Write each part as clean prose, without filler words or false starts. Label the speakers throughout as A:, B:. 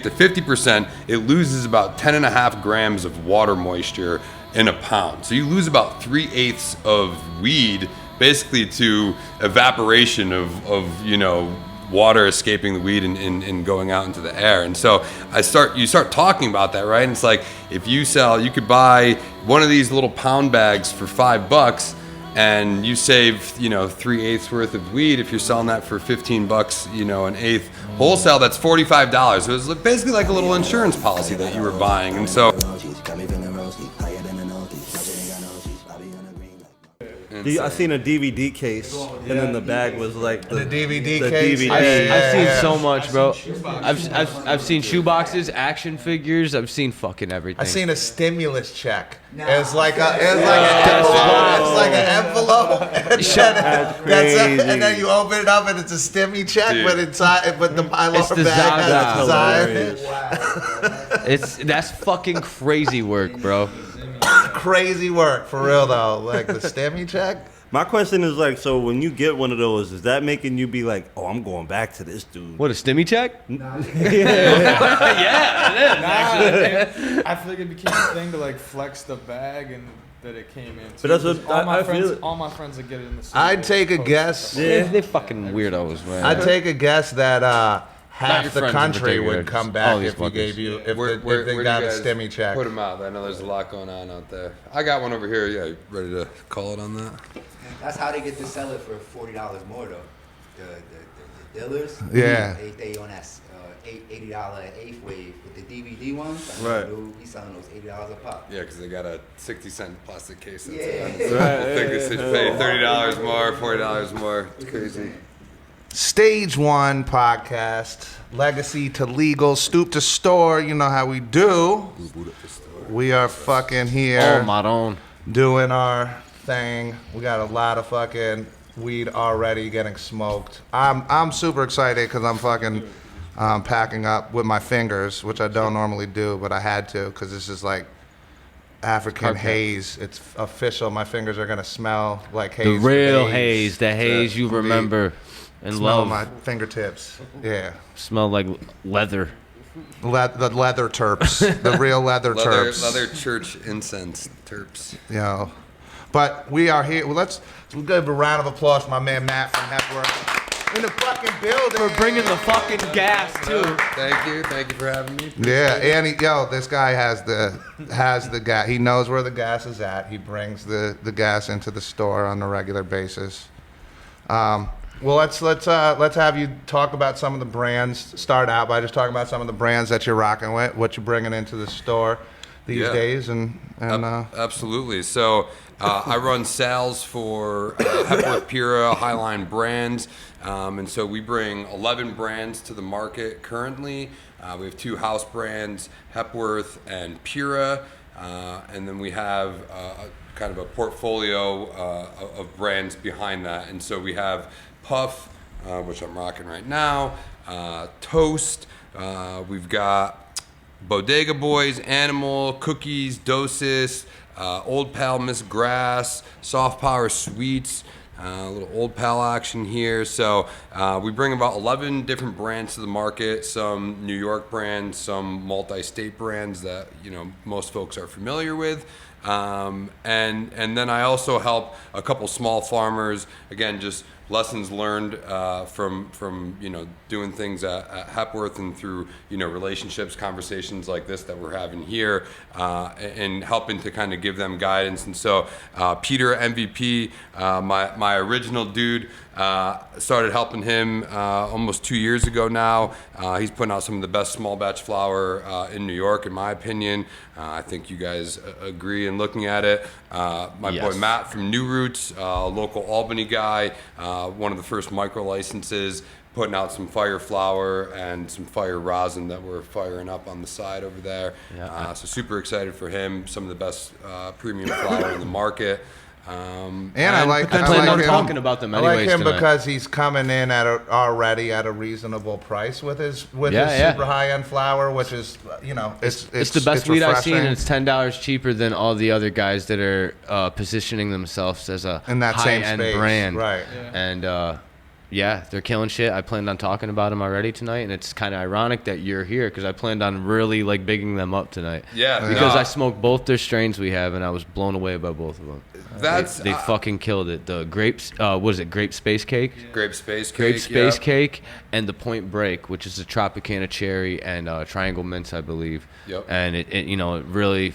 A: to 50%, it loses about 10.5 grams of water moisture in a pound. So you lose about 3/8 of weed basically to evaporation of water escaping the weed and going out into the air. And so you start talking about that, right? And it's like, if you could buy one of these little pound bags for $5 and you save, 3/8 worth of weed. If you're selling that for $15, an eighth wholesale, that's $45. So it was basically like a little insurance policy that you were buying. And so
B: I seen a DVD case, and then the bag was like the
C: DVD case.
B: DVD.
D: I've seen so much, bro. I've seen shoeboxes, action figures. I've seen fucking everything.
C: I seen a stimulus check. It's like an envelope. And then you open it up and it's a stimmy check,
A: Dude.
C: but inside, but the
D: It's
C: mylar
D: designed.
C: bag has design.
D: That's fucking crazy work, bro.
C: Crazy work for real though. Like the stimmy check.
B: My question is like, so when you get one of those, is that making you be like, oh, I'm going back to this dude?
D: What, a stimmy check?
E: I feel like it became a thing to like flex the bag and that it came in.
B: But that's what I feel.
E: All my friends would get it in the.
C: I'd take a guess.
D: They're fucking weirdos, man.
C: I'd take a guess that
D: Not
C: half
D: your
C: the
D: friends in
C: country
D: particular,
C: would come
D: just
C: back
D: all these
C: if we gave you if
A: where
C: they
A: do
C: got a
A: you guys
C: stimmy check.
A: put them out? I know there's a lot going on out there. I got one over here. Yeah, you ready to call it on that?
F: That's how they get to sell it for $40 more though. The dealers,
C: Yeah.
F: they on that $80 eighth wave with the DVD ones.
B: Right.
F: Dude, we selling those $80 a pop.
A: Yeah, because they got a 60-cent plastic case. That's
F: Yeah.
A: it. So people think they should pay $30 more, $40 more. It's crazy.
C: Stage 1 podcast, legacy to legal, stoop to store. You know how we do. We are fucking here
D: Oh, Maron.
C: doing our thing. We got a lot of fucking weed already getting smoked. I'm super excited because I'm fucking packing up with my fingers, which I don't normally do, but I had to because this is like African haze. It's official. My fingers are gonna smell like haze.
D: The
C: for
D: real
C: days.
D: haze, the haze you
C: For me.
D: remember and
C: Smell
D: love.
C: my fingertips. Yeah.
D: Smell like leather.
C: The leather terps, the real leather terps.
A: Leather church incense terps.
C: You know, but we are here. Well, let's give a round of applause for my man Matt from Network in the fucking building.
D: We're bringing the fucking gas too.
A: Thank you for having me.
C: Yeah, and this guy has the gas. He knows where the gas is at. He brings the gas into the store on a regular basis. Well, let's have you talk about some of the brands. Start out by just talking about some of the brands that you're rocking with, what you're bringing into the store these days, and
A: Absolutely. So I run sales for Hepworth Pura Highline brands, and so we bring 11 brands to the market currently. We have 2 house brands, Hepworth and Pura, and then we have kind of a portfolio of brands behind that. And so we have Puff, which I'm rocking right now, Toast, we've got Bodega Boys, Animal, Cookies, Dosis, Old Pal Miss Grass, Soft Power Sweets, a little Old Pal action here. So we bring about 11 different brands to the market, some New York brands, some multi-state brands that most folks are familiar with. And then I also help a couple small farmers, again, just lessons learned from doing things at Hepworth and through relationships, conversations like this that we're having here, and helping to kind of give them guidance. And so Peter MVP, my original dude, started helping him almost 2 years ago now. He's putting out some of the best small batch flower in New York, in my opinion. I think you guys agree in looking at it. My
D: Yes.
A: boy Matt from New Roots, local Albany guy, one of the first micro licenses, putting out some fire flower and some fire rosin that we're firing up on the side over there.
D: Yeah.
A: So super excited for him. Some of the best premium flower in the market.
C: And I like
D: plan on talking about them
C: I like
D: anyways
C: him
D: tonight.
C: because he's coming in already at a reasonable price with his super high end flower, which is it's
D: the best weed I've seen,
C: refreshing.
D: and it's $10 cheaper than all the other guys that are positioning themselves as a
C: In that same
D: high-end
C: space,
D: brand.
C: right.
D: And Yeah, they're killing shit. I planned on talking about them already tonight, and it's kind of ironic that you're here because I planned on really like bigging them up tonight.
A: Yeah,
D: because
A: no,
D: I smoked both their strains we have, and I was blown away by both of them. They fucking killed it. The grapes, what is it? Grape space cake.
A: Grape space cake.
D: Grape space
A: yeah.
D: cake, and the Point Break, which is a Tropicana cherry and Triangle Mints, I believe.
A: Yep.
D: And it really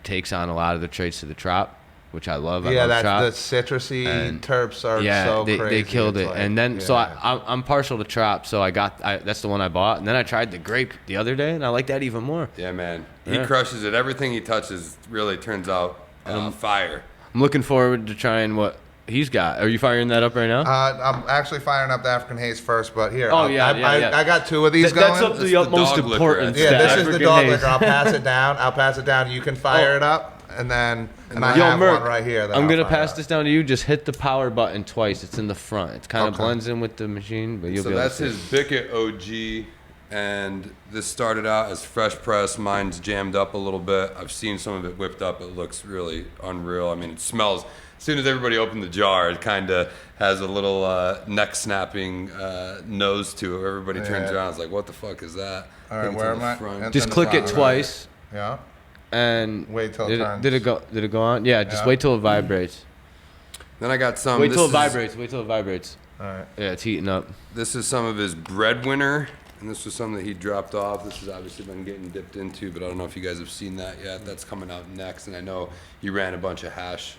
D: takes on a lot of the traits of the Trop, which I love.
C: Yeah,
D: I love
C: that's
D: Trop.
C: the citrusy
D: And
C: terps are so
D: they,
C: crazy.
D: they killed
C: It's
D: it.
C: like-
D: And then, so
C: yeah.
D: I'm partial to Trop, so that's the one I bought. And then I tried the grape the other day, and I like that even more.
A: Yeah, man. He
D: Yeah.
A: crushes it. Everything he touches really turns out fire.
D: I'm looking forward to trying what he's got. Are you firing that up right now?
C: I'm actually firing up the African Haze first, but here.
D: Oh, yeah,
C: I got two of these going.
D: That's up to
A: That's
D: the
A: the
D: utmost
A: dog liquor,
D: importance.
A: I
C: Yeah,
A: think.
C: this is the
D: African
C: dog
D: Haze.
C: liquor. I'll pass it down. You can fire it up, and then I
D: Yo,
C: have
D: Merc,
C: one right here. That
D: I'm
C: I'll
D: gonna
C: fire
D: pass
C: up.
D: this down to you. Just hit the power button twice. It's in the front. It kind of
C: Okay.
D: blends in with the machine, but you'll
A: So
D: be able
A: that's
D: to
A: his
D: see it.
A: Bicket OG, and this started out as fresh press. Mine's jammed up a little bit. I've seen some of it whipped up. It looks really unreal. I mean, it smells. As soon as everybody opened the jar, it kind of has a little neck snapping nose to it. Everybody turns
C: Yeah.
A: around. It's like, what the fuck is that?
C: All
A: I
C: right,
A: think it's
C: where
A: on
C: am
A: the
C: I?
A: front.
C: And-
D: Just
C: in the
D: click it
C: front,
D: twice,
C: Yeah.
D: and
C: Wait till it
D: did
C: turns.
D: Did it go? Did it go on? Yeah. Just
C: Yeah.
D: wait till it vibrates.
A: Then I got some.
D: Wait
A: this
D: till it
A: is-
D: vibrates. Wait till it vibrates.
C: All right.
D: Yeah, it's heating up.
A: This is some of his breadwinner, and this was some that he dropped off. This has obviously been getting dipped into, but I don't know if you guys have seen that yet. That's coming out next, and I know he ran a bunch of hash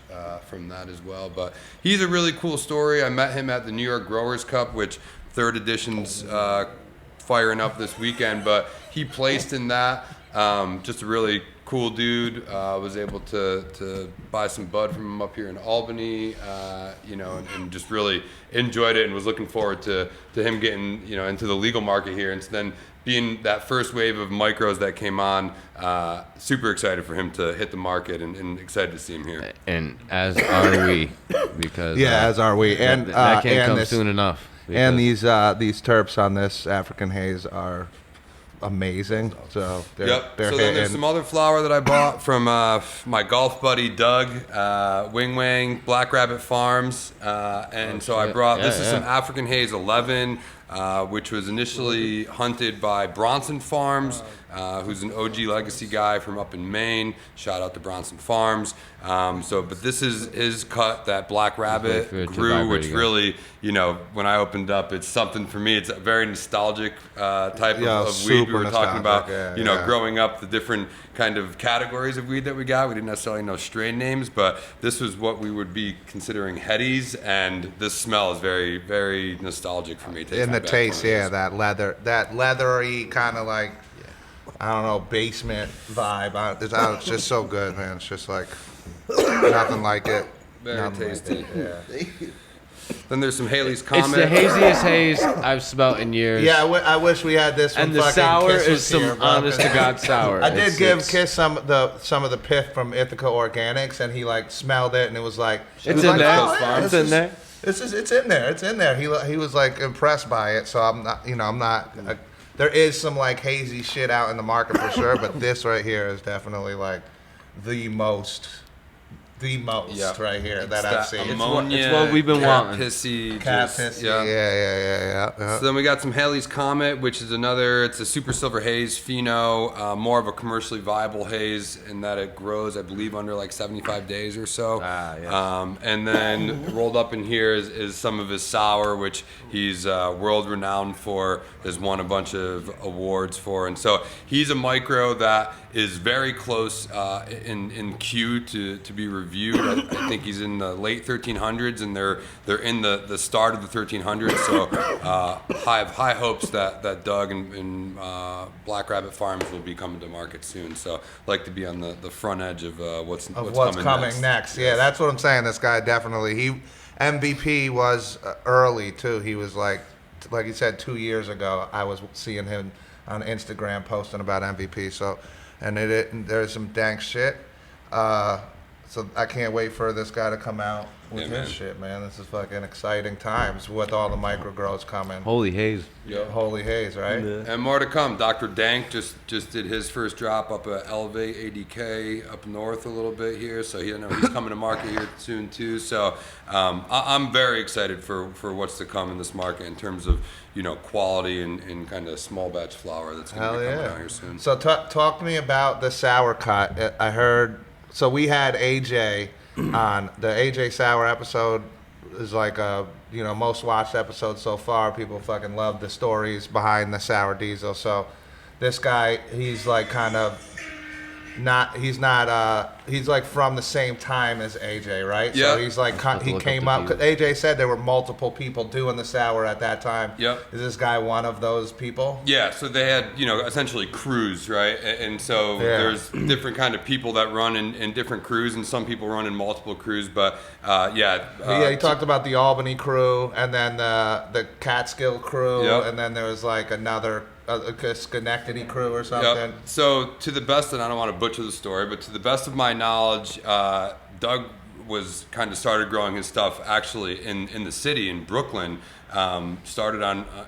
A: from that as well. But he's a really cool story. I met him at the New York Growers Cup, which third edition's firing up this weekend, but he placed in that. Just a really cool dude. Was able to buy some bud from him up here in Albany, and just really enjoyed it and was looking forward to him getting, into the legal market here. And so then being that first wave of micros that came on, super excited for him to hit the market and excited to see him here.
D: And as are we, because
C: Yeah, as are we. And
D: that can't
C: and
D: come
C: this-
D: soon enough.
C: And
D: because-
C: these terps on this African Haze are amazing. So they're
A: Yep.
C: they're
A: So then there's
C: hitting.
A: some other flower that I bought from my golf buddy Doug, Wing Wang, Black Rabbit Farms, and so I
D: shit.
A: brought
D: Yeah,
A: this is
D: yeah.
A: some African Haze 11, which was initially hunted by Bronson Farms, who's an OG legacy guy from up in Maine. Shout out to Bronson Farms. But this is his cut that Black Rabbit
D: for it to
A: grew,
D: vibrate
A: which
D: again.
A: really, when I opened up, it's something for me. It's a very nostalgic type
C: Yeah,
A: of weed. We
C: super
A: were talking about,
C: nostalgic. Yeah, yeah.
A: growing up, the different kind of categories of weed that we got. We didn't necessarily know strain names, but this was what we would be considering headies, and this smell is very, very nostalgic for me. It takes
C: In
A: me
C: the
A: back
C: taste,
A: 20
C: yeah,
A: years.
C: that leathery kind of like, I don't know, basement vibe. It's just so good, man. It's just like nothing like it.
A: Very
C: Nothing like
A: tasty.
C: it, yeah.
A: Then there's some Haley's
D: It's
A: Comet.
D: the haziest haze I've smelt in years.
C: Yeah, I wish we had this.
D: and
C: when
D: the
C: fucking
D: sour
C: Kiss
D: is
C: was
D: some
C: here, bro.
D: honest to God sour.
C: I did
D: It's-
C: give
D: it's-
C: Kiss some of the pith from Ithaca Organics, and he like smelled it, and it was like
D: It's
C: he was
D: in
C: like,
D: there.
C: "Oh, yeah,
D: It's
C: this
D: in
C: is-
D: there.
C: It's in there. It's in there. He was like impressed by it. So I'm not. There is some like hazy shit out in the market for sure, but this right here is definitely like the most
A: Yeah.
C: right here that
A: It's
C: I've seen.
A: ammonia,
D: it's what we've been
A: cat
D: wanting.
A: Pissy,
C: Cat
A: just-
C: piss.
A: yeah.
C: Yeah.
A: So then we got some Haley's Comet, which is it's a super silver haze pheno, more of a commercially viable haze in that it grows, I believe, under like 75 days or so.
D: Yes.
A: And then rolled up in here is some of his sour, which he's world renowned for, has won a bunch of awards for. And so he's a micro that is very close in queue to be reviewed. I think he's in the late 1300s, and they're in the start of the 1300s. So I have high hopes that Doug and Black Rabbit Farms will be coming to market soon. So I'd like to be on the front edge of what's
C: coming next. Yeah, that's what I'm saying. This guy definitely MVP was early too. He was like you said 2 years ago. I was seeing him on Instagram posting about MVP. So, and there's some dank shit. So I can't wait for this guy to come out with
A: Yeah,
C: his
A: man.
C: shit, man. This is fucking exciting times with all the micro grows coming.
D: Holy haze.
C: Holy haze, right?
B: Yeah.
A: And more to come. Dr. Dank just did his first drop up at Elevate ADK up north a little bit here. So he's coming to market here soon too. So I'm very excited for what's to come in this market in terms of quality and kind of small batch flower that's going to
C: Hell
A: be coming
C: yeah.
A: out here soon.
C: So talk to me about the sour cut. I heard. So we had AJ on the AJ Sour episode. Is like a most watched episode so far. People fucking love the stories behind the sour diesel. So this guy, he's like kind of he's like from the same time as AJ, right?
A: Yeah.
C: So he's like he
D: look
C: came
D: up
C: up.
D: to
C: 'Cause AJ said there were multiple people doing the sour at that time.
A: Yep.
C: Is this guy one of those people?
A: Yeah, so they had, essentially crews, right? And so
C: Yeah.
A: there's different kind of people that run in different crews, and some people run in multiple crews. But
C: Yeah, he talked about the Albany crew, and then the Catskill crew,
A: Yep.
C: and then there was like another a Schenectady crew or something.
A: Yep. So to the best, and I don't want to butcher the story, but to the best of my knowledge, Doug was kind of started growing his stuff actually in the city in Brooklyn. Started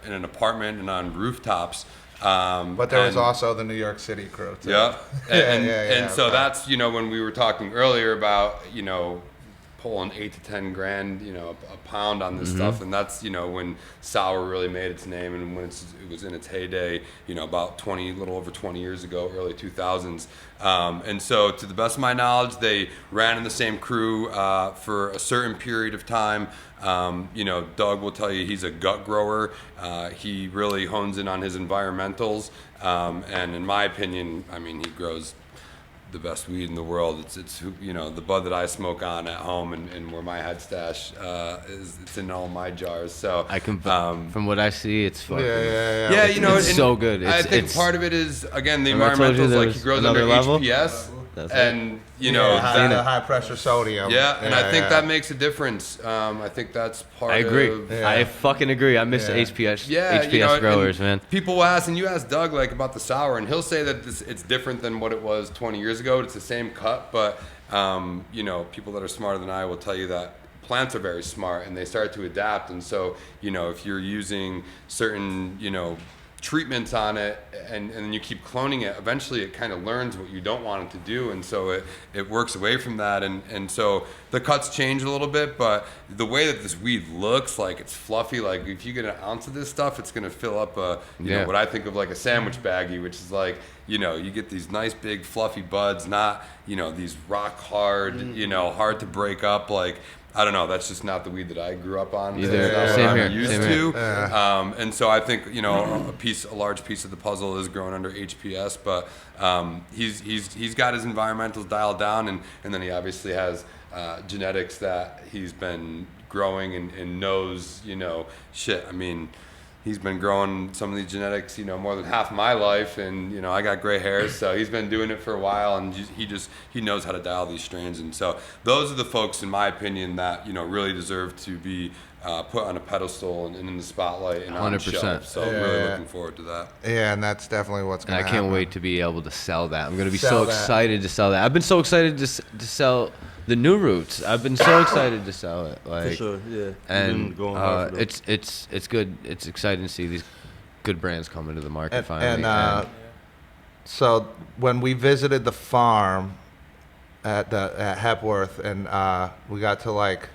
A: in an apartment and on rooftops.
C: But there was also the New York City crew too.
A: Yeah. And,
C: Yeah,
A: and so
C: okay.
A: that's, when we were talking earlier about, pulling 8 to 10 grand, a pound on this stuff. And that's, when sour really made its name and when it was in its heyday, about a little over 20 years ago, early 2000s. And so to the best of my knowledge, they ran in the same crew for a certain period of time. Doug will tell you he's a gut grower. He really hones in on his environmentals. And in my opinion, he grows the best weed in the world. It's the bud that I smoke on at home and where my head stash it's in all my jars. So
D: I can, from what I see, it's fucking.
C: Yeah.
A: It's
D: It's so good.
A: I think
D: it's
A: part of it is again the
D: Remember I told you
A: environmentals.
D: there
A: Like
D: was
A: he grows under
D: another level?
A: HPS,
D: That's it.
A: and
C: high pressure sodium.
A: yeah, and I think
C: yeah.
A: that makes a difference. I think that's part.
D: I agree.
A: Of,
C: Yeah.
D: I fucking agree. I miss
C: Yeah.
D: HPS.
A: Yeah,
D: HPS growers,
A: and
D: man.
A: People will ask, and you ask Doug like about the sour, and he'll say that it's different than what it was 20 years ago. It's the same cut, but people that are smarter than I will tell you that plants are very smart and they start to adapt. And so, if you're using certain, treatments on it and then you keep cloning it, eventually it kind of learns what you don't want it to do, and so it works away from that, and so the cuts change a little bit, but the way that this weed looks, like it's fluffy, like if you get an ounce of this stuff, it's going to fill up what I think of like a sandwich baggie, which is like you get these nice big fluffy buds, not these rock hard, hard to break up, like I don't know. That's just not the weed that I grew up on.
D: Either.
A: It's not what
D: Same
A: I'm
D: here,
A: used
D: same
A: to.
C: here.
A: And so I think a large piece of the puzzle is growing under HPS, but he's got his environmentals dialed down, and then he obviously has genetics that he's been growing and knows. Shit. He's been growing some of these genetics, more than half my life, and I got gray hairs, so he's been doing it for a while, and he knows how to dial these strains, and so those are the folks, in my opinion, that really deserve to be put on a pedestal and in the spotlight and on
D: 100%.
A: shelf. So I'm really looking forward to that.
C: Yeah, and that's definitely what's
D: And
C: going
D: I
C: to
D: can't
C: happen.
D: wait to be able to sell that. I'm going to be
C: Sell
D: so
C: that.
D: excited to sell that. I've been so excited to sell the new roots. I've been so excited to sell it.
B: For sure, yeah. You've
D: And
B: been going hard for them.
D: it's good. It's exciting to see these good brands come into the market finally.
C: And so when we visited the farm at Hepworth, and we got to like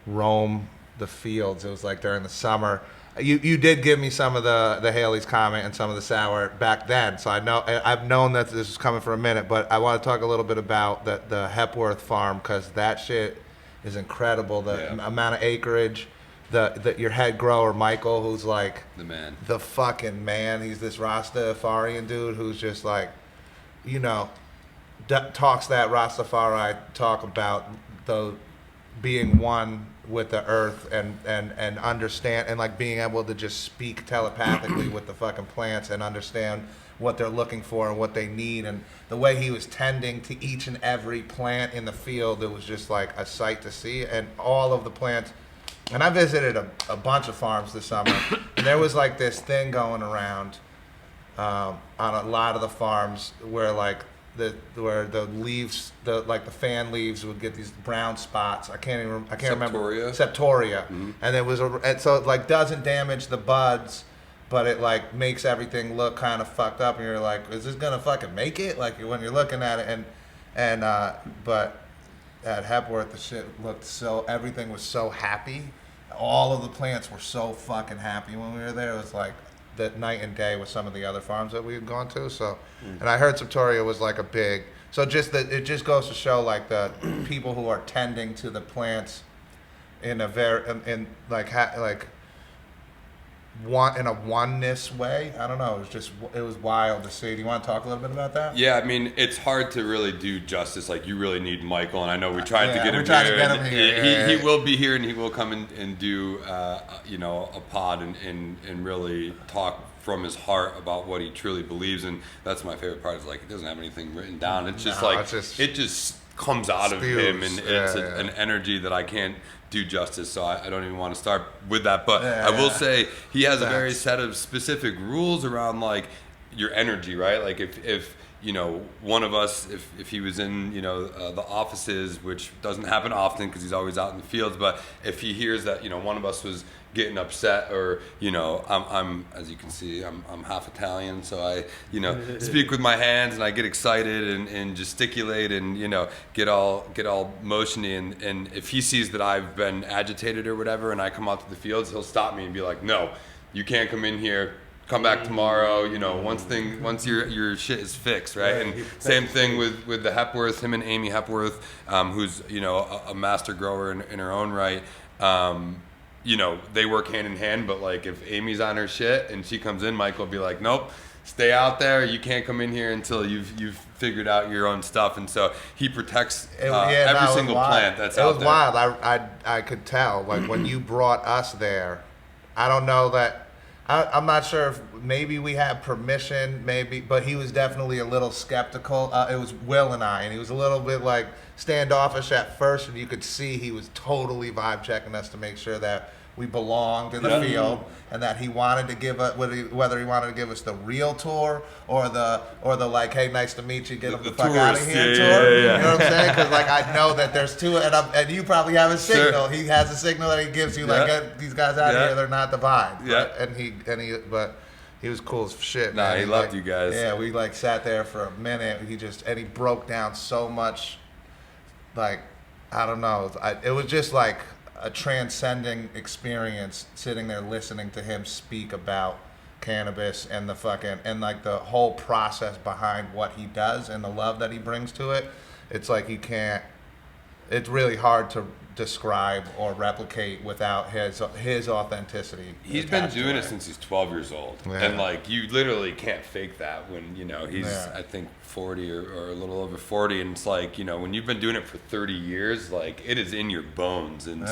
C: roam the fields. It was like during the summer. You did give me some of the Haley's comment and some of the sour back then, so I've known that this was coming for a minute. But I want to talk a little bit about the Hepworth farm, because that shit is incredible. The amount of acreage. Your head grower Michael, who's like
A: The man.
C: the fucking man. He's this Rastafarian dude who's just like, talks that Rastafari talk about the being one with the earth and understand, and like being able to just speak telepathically with the fucking plants and understand what they're looking for and what they need. And the way he was tending to each and every plant in the field, it was just like a sight to see. And all of the plants. And I visited a bunch of farms this summer, and there was like this thing going around on a lot of the farms where like where the leaves, the fan leaves would get these brown spots. I can't remember. Septoria.
A: Mm-hmm.
C: And it was and so it like doesn't damage the buds, but it like makes everything look kind of fucked up, and you're like, is this gonna fucking make it? Like when you're looking at it, but at Hepworth the shit looked everything was so happy. All of the plants were so fucking happy when we were there. It was like that night and day with some of the other farms that we had gone to. So, and I heard Septoria was like a big. So just that it just goes to show like the people who are tending to the plants in a very in a oneness way. I don't know. It was wild to see. Do you want to talk a little bit about that?
A: Yeah, I mean, it's hard to really do justice. Like, you really need Michael, and I know we tried to get him here. He will be here, and he will come and do, a pod and really talk from his heart about what he truly believes. And that's my favorite part. Is like, he doesn't have anything written down. It's just it just comes out of him, and it's an energy that I can't do justice, so I don't even want to start with that. But I will say he has a very set of specific rules around like your energy, right? Like if one of us, if he was in the offices, which doesn't happen often because he's always out in the fields, but if he hears that one of us was getting upset, or I'm as you can see, I'm half Italian, so I speak with my hands, and I get excited and gesticulate and get all motiony, and if he sees that I've been agitated or whatever, and I come out to the fields, he'll stop me and be like, no, you can't come in here. Come back tomorrow, once your shit is fixed, right? And same thing with the Hepworth, him and Amy Hepworth, who's a master grower in her own right. They work hand in hand, but like if Amy's on her shit and she comes in, Mike will be like, nope, stay out there. You can't come in here until you've figured out your own stuff. And so he protects every single plant that's out there.
C: It was wild. I could tell, like when you brought us there, I don't know that. I'm not sure if maybe we had permission, but he was definitely a little skeptical. It was Will and he was a little bit like standoffish at first, and you could see he was totally vibe checking us to make sure that we belonged in the field, and that he wanted to give us whether he wanted to give us the real tour or the like, hey, nice to meet you, get the fuck out of here tour. You know what I'm saying? Because like I know that there's two, and you probably have a signal. Sure. He has a signal that he gives you, like, get these guys out of here. They're not the vibe.
A: Yeah.
C: Right? But he was cool as shit.
A: Nah,
C: man.
A: he loved you guys.
C: Yeah, we like sat there for a minute. He broke down so much. Like, I don't know. It was just like a transcending experience sitting there listening to him speak about cannabis and like the whole process behind what he does and the love that he brings to it. It's like it's really hard to describe or replicate without his authenticity.
A: He's been doing it since he's 12 years old. Yeah. And like, you literally can't fake that when he's I think 40 or a little over 40, and it's like, when you've been doing it for 30 years, like, it is in your bones. And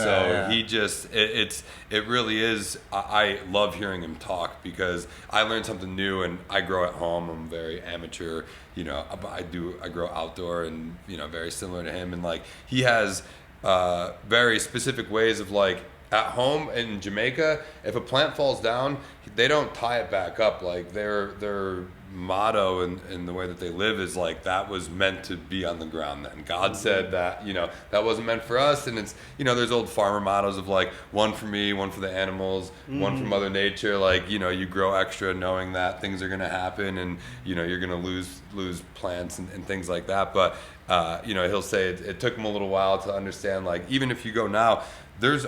A: he just it really is. I love hearing him talk because I learned something new, and I grow at home. I'm very amateur, I grow outdoor, and very similar to him, and like, he has very specific ways of, like, at home in Jamaica, if a plant falls down, they don't tie it back up. Like, their motto and the way that they live is like, that was meant to be on the ground then. God said that, that wasn't meant for us. And it's, there's old farmer mottos of like, one for me, one for the animals, one for Mother Nature. Like, you grow extra knowing that things are going to happen, and, you're going to lose plants and things like that. But, he'll say it took him a little while to understand, like, even if you go now,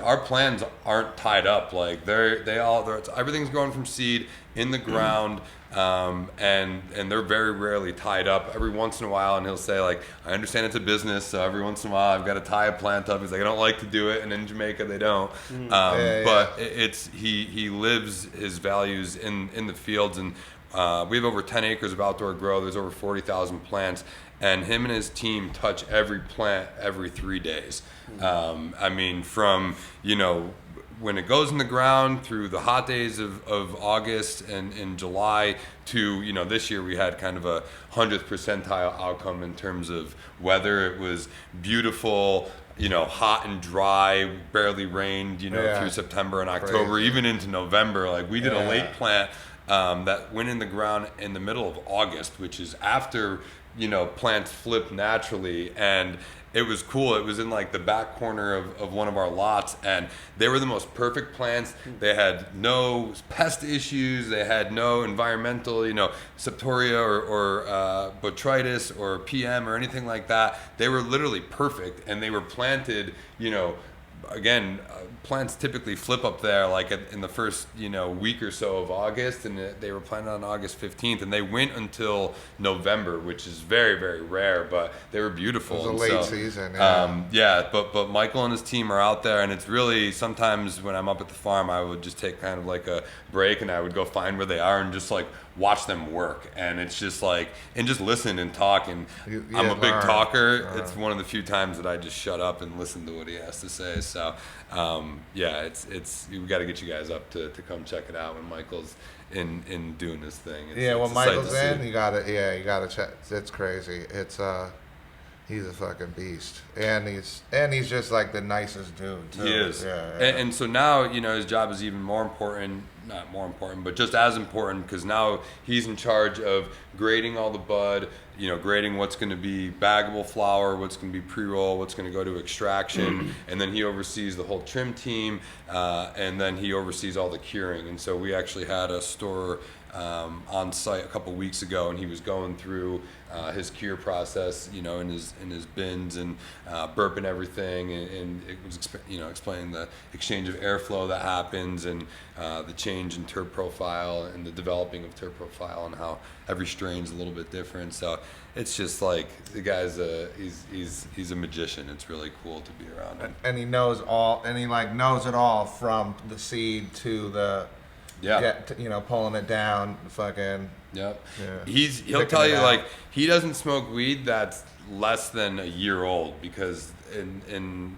A: our plans aren't tied up. Like, everything's growing from seed in the ground, and they're very rarely tied up. Every once in a while, and he'll say, like, I understand it's a business, so every once in a while I've got to tie a plant up. He's like, I don't like to do it, and in Jamaica they don't. But he lives his values in the fields, and we have over 10 acres of outdoor grow. There's over 40,000 plants. And him and his team touch every plant every 3 days. I mean, from, when it goes in the ground through the hot days of August and in July to, this year we had kind of a 100th percentile outcome in terms of weather. It was beautiful, hot and dry, barely rained, through September and October, even into November. Like, we did a late plant that went in the ground in the middle of August, which is after, plants flip naturally. And it was cool. It was in like the back corner of one of our lots, and they were the most perfect plants. They had no pest issues. They had no environmental, septoria or botrytis or PM or anything like that. They were literally perfect, and they were planted, again, plants typically flip up there like in the first week or so of August, and they were planted on August 15th, and they went until November, which is very, very rare, but they were beautiful.
C: It was a late season. Yeah.
A: But Michael and his team are out there, and it's really, sometimes when I'm up at the farm, I would just take kind of like a break, and I would go find where they are and just like watch them work, and it's just like, and just listen and talk. And I'm a big talker. It's one of the few times that I just shut up and listen to what he has to say. So it's we got to get you guys up to come check it out when Michael's in doing his thing.
C: When Michael's in, you gotta check. It's crazy. It's he's a fucking beast, and he's just like the nicest dude too.
A: He is. And so now his job is even more important. Not more important, but just as important, because now he's in charge of grading all the bud, grading what's going to be baggable flower, what's going to be pre-roll, what's going to go to extraction, and then he oversees the whole trim team, and then he oversees all the curing. And so we actually had a store on site a couple weeks ago, and he was going through his cure process, in his bins and burping everything, and it was explaining the exchange of airflow that happens, and the change in terp profile and the developing of terp profile, and how every strain's a little bit different. So it's just like the guy's he's a magician. It's really cool to be around him.
C: And he knows all, and he knows it all from the seed to the. Pulling it down, fucking.
A: Yep.
C: Yeah.
A: He'll tell you he doesn't smoke weed that's less than a year old, because in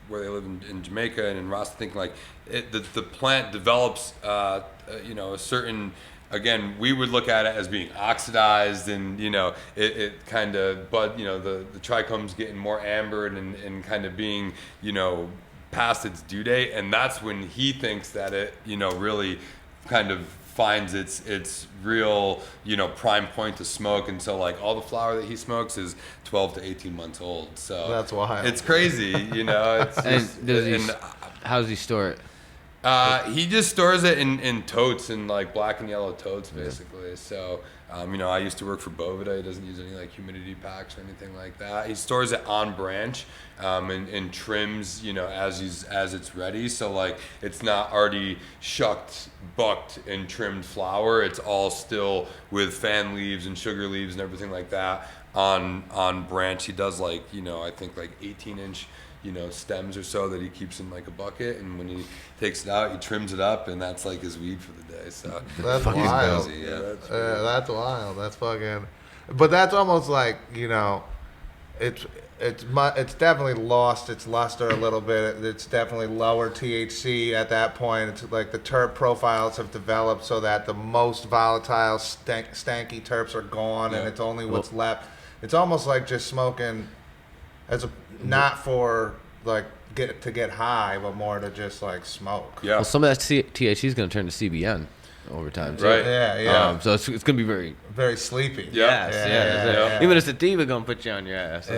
A: where they live in Jamaica and in Rasta, think the plant develops a certain. Again, we would look at it as being oxidized, and it kind of, but the trichome's getting more ambered and kind of being past its due date, and that's when he thinks that it really kind of finds its real prime point to smoke. And so all the flower that he smokes is 12 to 18 months old. So
C: that's wild.
A: It's crazy. It's just,
D: how does he store it?
A: He just stores it in totes, in black and yellow totes, basically. Yeah. So, I used to work for Bovida. He doesn't use any humidity packs or anything like that. He stores it on branch, and trims, as it's ready. So it's not already shucked, bucked, and trimmed flower. It's all still with fan leaves and sugar leaves and everything like that on branch. He does I think 18-inch. Stems or so that he keeps in a bucket, and when he takes it out, he trims it up, and that's his weed for the day. So
C: that's wild.
A: Crazy, yeah.
C: That's wild. That's fucking. But that's almost it's definitely lost its luster a little bit. It's definitely lower THC at that point. It's the terp profiles have developed so that the most volatile, stanky terps are gone, and it's only what's left. It's almost like just smoking as a not for get high, but more to just smoke.
A: Yeah.
D: Well, some of that THC is going to turn to CBN over time too.
A: Right.
C: Yeah.
D: So it's going to be very
C: sleepy.
D: Yeah. Even a sativa going to put you on your ass.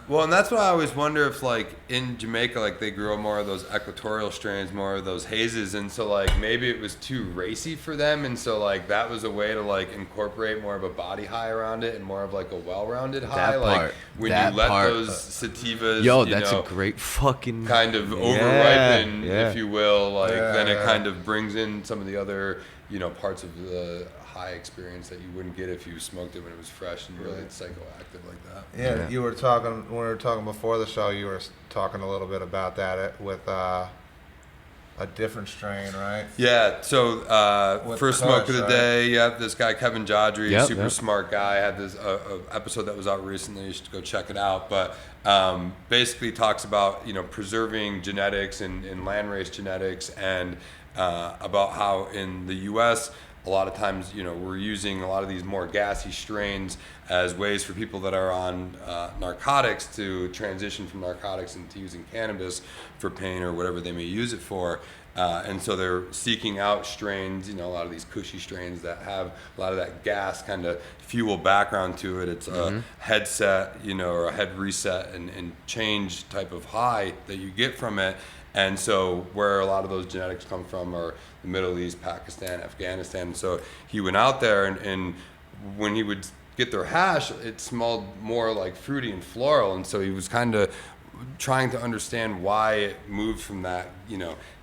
A: Well, and that's why I always wonder if in Jamaica they grow more of those equatorial strains, more of those hazes, and so maybe it was too racy for them, and so that was a way to incorporate more of a body high around it and more of a well-rounded high. When you let those sativas,
D: that's a great fucking
A: kind of over-ripen, if you will. Then it kind of brings in some of the other parts of the high experience that you wouldn't get if you smoked it when it was fresh and really psychoactive like that.
C: Yeah, you were talking when we were talking before the show. You were talking a little bit about that with a different strain, right?
A: Yeah. So first smoke of the day. Yeah, this guy Kevin Jodry, super smart guy, had this episode that was out recently. You should go check it out. But basically talks about preserving genetics and landrace genetics, and about how in the U.S. a lot of times, we're using a lot of these more gassy strains as ways for people that are on narcotics to transition from narcotics into using cannabis for pain or whatever they may use it for. And so they're seeking out strains, a lot of these cushy strains that have a lot of that gas kind of fuel background to it. It's a headset, or a head reset and change type of high that you get from it. And so where a lot of those genetics come from are the Middle East, Pakistan, Afghanistan. So he went out there and when he would get their hash, it smelled more like fruity and floral. And so he was kind of trying to understand why it moved from that,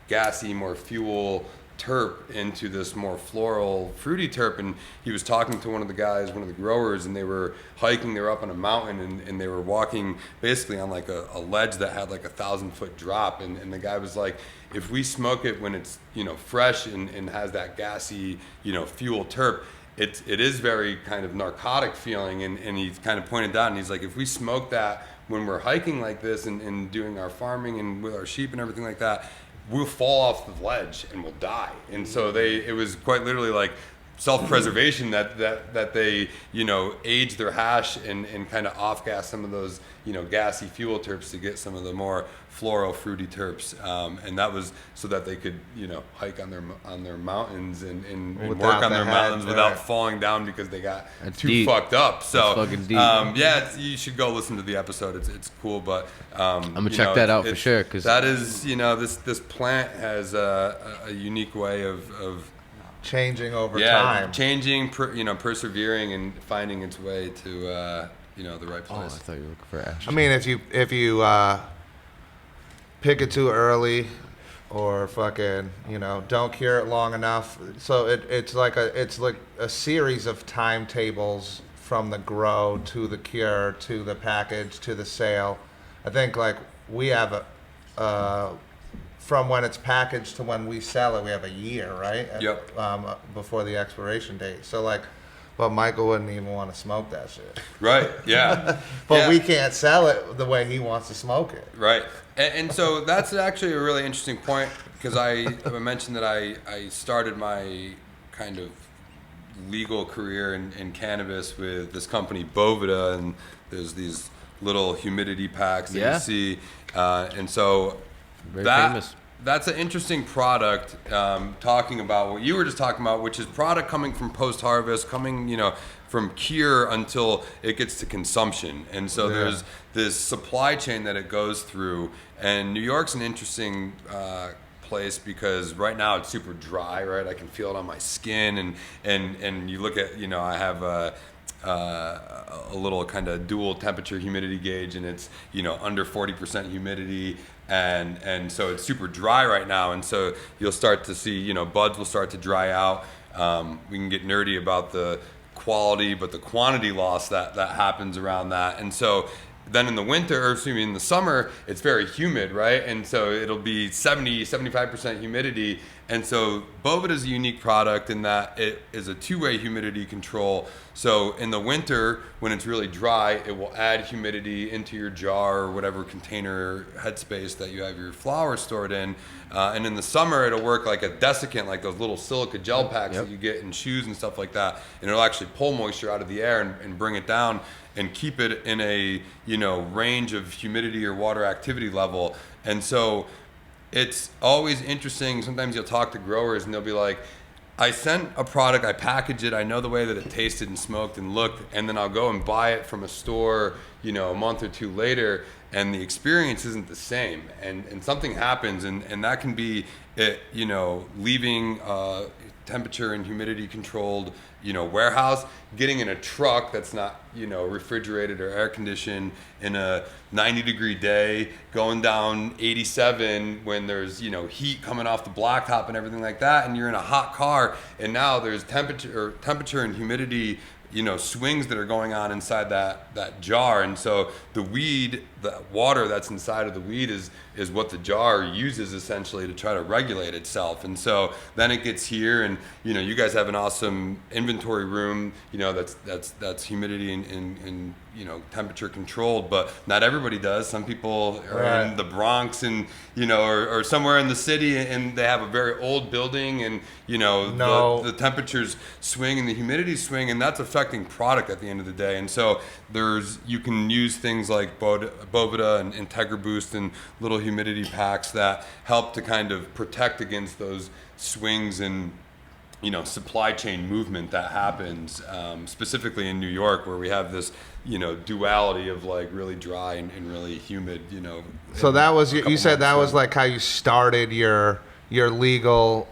A: gassy, more fuel terp into this more floral, fruity terp. And he was talking to one of the guys, one of the growers, and they were hiking. They were up on a mountain, and they were walking basically on like a ledge that had like 1,000-foot drop. And the guy was like, if we smoke it when it's, fresh and has that gassy, fuel terp, it is very kind of narcotic feeling. And he kind of pointed out, and he's like, if we smoke that when we're hiking like this and doing our farming and with our sheep and everything like that, we'll fall off the ledge and we'll die. And so it was quite literally like self-preservation that they, age their hash and kind of off-gas some of those, gassy fuel terps to get some of the more floral, fruity terps. And that was so that they could, hike on their mountains and work on their mountains without falling down because they got too fucked up. So,
D: fucking deep.
A: You should go listen to the episode. It's cool, but
D: I'm gonna check that out for sure. Cause
A: that is, this plant has a unique way of
C: changing over time.
A: Changing, persevering and finding its way to the right place.
D: I thought you were looking for ash.
C: I mean, if you pick it too early, or fucking don't cure it long enough, so it's like a series of timetables from the grow to the cure to the package to the sale. I think like we have from when it's packaged to when we sell it, we have a year, right?
A: Yep.
C: Before the expiration date. So like, but Michael wouldn't even want to smoke that shit.
A: Right. Yeah.
C: But we can't sell it the way he wants to smoke it.
A: Right. And so that's actually a really interesting point because I mentioned that I started my kind of legal career in cannabis with this company Bovida, and there's these little humidity packs that you see, and so
D: very famous.
A: That's an interesting product. Talking about what you were just talking about, which is product coming from post-harvest, coming from cure until it gets to consumption, and so there's this supply chain that it goes through. And New York's an interesting place because right now it's super dry, right? I can feel it on my skin, and you look at I have a little kind of dual temperature humidity gauge, and it's under 40% humidity, and so it's super dry right now, and so you'll start to see buds will start to dry out. We can get nerdy about the quality, but the quantity loss that happens around that, and so then in the winter, or excuse me, in the summer, it's very humid, right? And so it'll be 75% humidity. And so Bovida is a unique product in that it is a two-way humidity control. So in the winter, when it's really dry, it will add humidity into your jar or whatever container headspace that you have your flower stored in. And in the summer, it'll work like a desiccant, like those little silica gel packs that you get in shoes and stuff like that. And it'll actually pull moisture out of the air and bring it down and keep it in a range of humidity or water activity level. And so it's always interesting. Sometimes you'll talk to growers and they'll be like, I sent a product, I package it, I know the way that it tasted and smoked and looked, and then I'll go and buy it from a store, a month or two later, and the experience isn't the same. And something happens, and that can be it, leaving temperature and humidity controlled, warehouse, getting in a truck that's not, refrigerated or air conditioned in a 90-degree day, going down 87 when there's, heat coming off the blacktop and everything like that, and you're in a hot car, and now there's temperature and humidity, swings that are going on inside that jar. And so the water that's inside of the weed is what the jar uses essentially to try to regulate itself. And so then it gets here, and you guys have an awesome inventory room, that's humidity and temperature controlled, but not everybody does. Some people are in the Bronx and or somewhere in the city, and they have a very old building, and the temperatures swing and the humidity swing, and that's affecting perfecting product at the end of the day. And so you can use things like Bovida and Integra Boost and little humidity packs that help to kind of protect against those swings and supply chain movement that happens, specifically in New York, where we have this, duality of like really dry and really humid,
C: So that was, you said that was like how you started your legal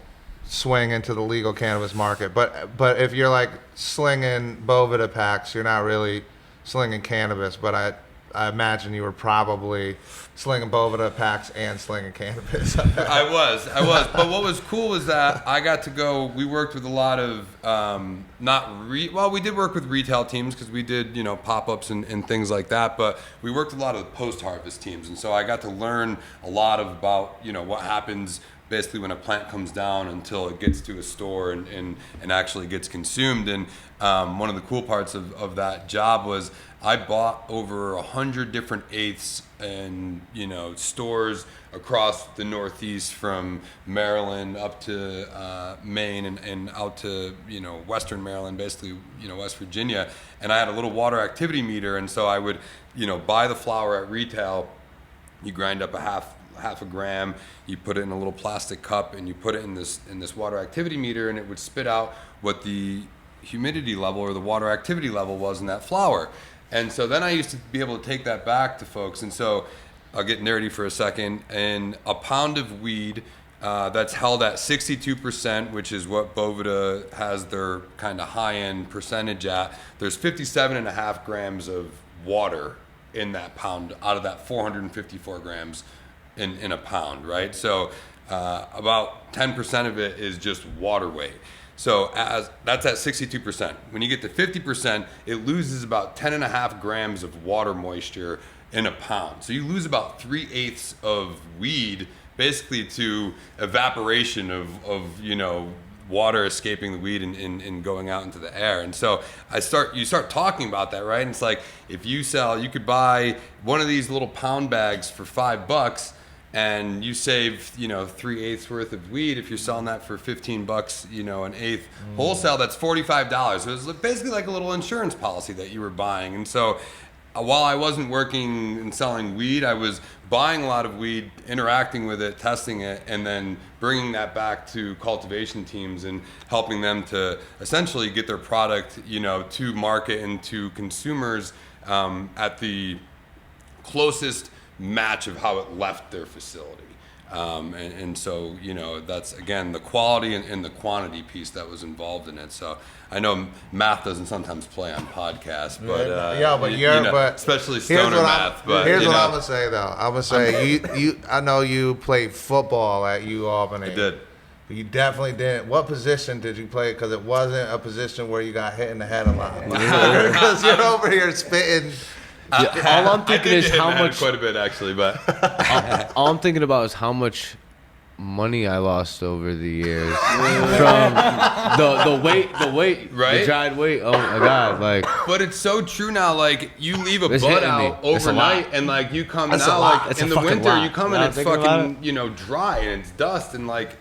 C: swing into the legal cannabis market. But if you're like slinging Bovida packs, you're not really slinging cannabis. But I imagine you were probably slinging Bovida packs and slinging cannabis.
A: I was. But what was cool was that I got to go. We worked with a lot of we did work with retail teams because we did pop-ups and things like that. But we worked with a lot of the post-harvest teams, and so I got to learn a lot about what happens basically when a plant comes down until it gets to a store and actually gets consumed. And one of the cool parts of that job was I bought over 100 different eighths in stores across the Northeast, from Maryland up to Maine and out to Western Maryland, basically West Virginia. And I had a little water activity meter, and so I would buy the flower at retail. You grind up a half a gram, you put it in a little plastic cup, and you put it in this water activity meter, and it would spit out what the humidity level or the water activity level was in that flower. And so then I used to be able to take that back to folks. And so I'll get nerdy for a second. And a pound of weed that's held at 62%, which is what Bovida has their kind of high-end percentage at, there's 57.5 grams of water in that pound out of that 454 grams in a pound, right? So about 10% of it is just water weight. So that's at 62%. When you get to 50%, it loses about 10.5 grams of water moisture in a pound. So you lose about 3/8 of weed basically to evaporation of water escaping the weed and going out into the air. And so you start talking about that, right? And it's like, if you could buy one of these little pound bags for $5, and you save 3/8 worth of weed. If you're selling that for $15, an eighth wholesale, that's $45. So it was basically like a little insurance policy that you were buying. And so while I wasn't working and selling weed, I was buying a lot of weed, interacting with it, testing it, and then bringing that back to cultivation teams and helping them to essentially get their product to market and to consumers at the closest match of how it left their facility. And so, that's, again, the quality and the quantity piece that was involved in it. So I know math doesn't sometimes play on podcasts, but
C: but
A: especially stoner math. But
C: here's what I'm going to say, though. I'm going to say, I know you played football at UAlbany.
A: I did.
C: You definitely didn't. What position did you play? Because it wasn't a position where you got hit in the head a lot. Because you're over here spitting.
D: All I'm thinking is how much.
A: Quite a bit, actually, but
D: all I'm thinking about is how much money I lost over the years from the weight,
A: right?
D: The dried weight. Oh my god, like.
A: But it's so true now. Like, you leave a
D: It's
A: bud
D: hitting
A: out
D: me. It's a
A: overnight,
D: lot.
A: and like you come
B: That's a
A: now,
B: lot.
A: like
B: It's
A: in
B: a
A: the
B: fucking
A: winter,
B: lot.
A: you come
B: Now
A: and
B: I'm
A: it's
B: thinking about
A: fucking dry and it's dust and like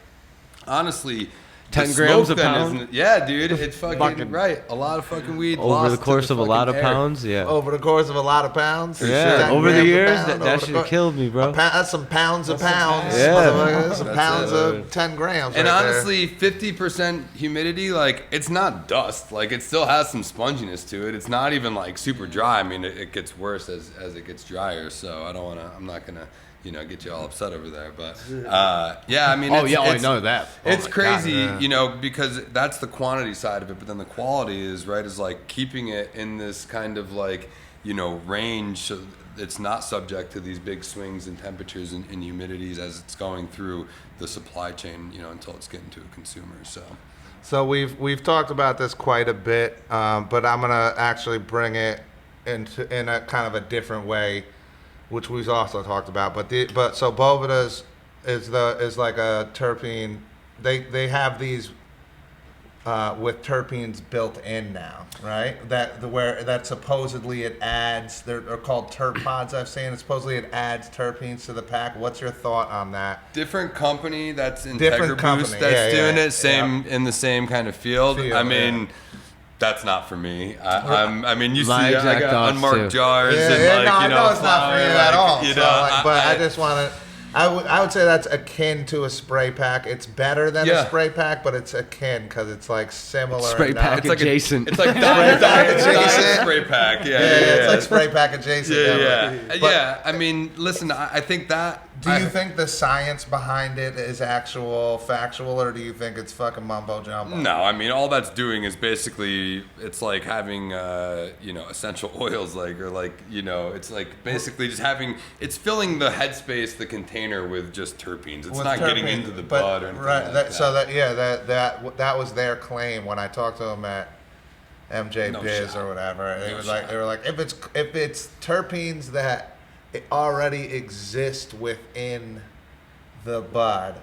A: honestly.
D: 10
A: the
D: grams
A: smoke
D: a
A: then
D: pound?
A: isn't- Yeah, dude, it's fucking right. A lot of fucking weed
D: Over
A: lost
D: the
A: to
D: course of a lot of
A: fucking air.
D: pounds, yeah.
C: Over the course of a lot of pounds?
D: Yeah,
C: 10
D: over the
C: grams a
D: years,
C: pound,
D: that
C: over
D: should
C: the
D: have killed me, bro.
C: That's some pounds of pounds.
D: Yeah.
C: Motherfucker. That's some
A: That's
C: pounds
A: it.
C: of 10 grams
A: And
C: right there.
A: honestly, 50% humidity, like, it's not dust. Like, it still has some sponginess to it. It's not even like super dry. I mean, it gets worse as it gets drier. So I'm not gonna, get you all upset over there. But yeah, I mean,
D: I know that.
A: It's
C: my
A: crazy,
C: God, yeah.
A: because that's the quantity side of it, but then the quality is like keeping it in this kind of like, range so it's not subject to these big swings in temperatures and humidities as it's going through the supply chain, until it's getting to a consumer.
C: So we've talked about this quite a bit, but I'm gonna actually bring it in a kind of a different way, which we've also talked about. But so Bovida's is like a terpene. They have these with terpenes built in now, right? That supposedly it adds. They're called terp pods. I've seen. It supposedly it adds terpenes to the pack. What's your thought on that?
A: Different company that's
C: Different
A: Integra
C: company,
A: Boost that's doing
C: yeah,
A: it. Same in the same kind of field. I mean, That's not for me. I mean, you see,
D: My
A: I
D: exact
A: got
D: thoughts,
A: unmarked
D: too.
A: jars
C: Yeah,
A: and
C: yeah,
A: like,
C: no,
A: you
C: I know it's not for
A: flour,
C: you at
A: like,
C: all.
A: you
C: So,
A: know,
C: like, but I just want to. I would say that's akin to a spray pack. It's better than
A: Yeah.
C: a spray pack, but it's akin because it's like similar.
D: Spray
C: enough.
D: pack
A: it's like
D: adjacent.
A: It's like
C: Spray pack
A: diet
C: adjacent.
A: spray pack.
C: Yeah, it's like spray pack adjacent.
A: Yeah,
C: definitely.
A: yeah,
C: But
A: yeah. I mean, listen, I think that.
C: do you think the science behind it is actual factual, or do you think it's fucking mumbo jumbo?
A: No, I mean, all that's doing is basically, it's like having, essential oils, like, or like, it's like basically just having, it's filling the headspace, the container with just terpenes. It's
C: With
A: not getting
C: terpenes,
A: into the
C: but-
A: bud or anything
C: right,
A: like
C: that,
A: that.
C: So that was their claim when I talked to them at MJ
A: No
C: Biz
A: shot.
C: or whatever. And
A: No
C: they were like, if it's terpenes that already exist within the bud,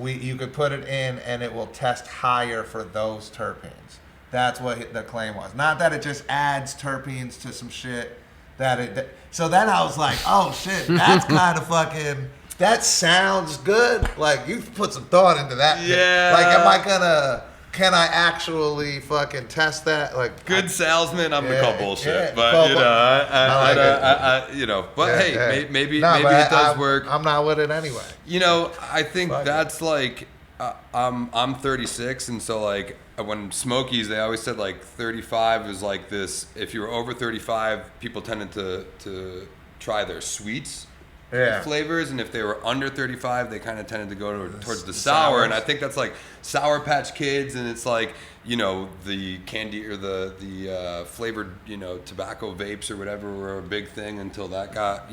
C: you could put it in and it will test higher for those terpenes. That's what the claim was. Not that it just adds terpenes to some shit so then I was like, oh shit, that's kind of fucking. That sounds good. Like, you put some thought into that.
A: Yeah.
C: Like, can I actually fucking test that? Like,
A: Good salesman, I'm
C: Yeah,
A: gonna call bullshit,
C: yeah.
A: but
C: Call
A: you
C: bull-
A: know,
C: I like it.
A: but
C: yeah,
A: hey,
C: yeah.
A: maybe
C: No, but
A: it does work.
C: I'm not with it anyway.
A: I think
C: Fuck it.
A: that's like, I'm 36, and so like when Smokies, they always said like 35 is like this. If you were over 35, people tended to try their sweets.
C: Yeah.
A: Flavors, and if they were under 35, they kind of tended to go towards the sour, and I think that's like Sour Patch Kids, and it's like the candy or the flavored tobacco vapes or whatever were a big thing until that got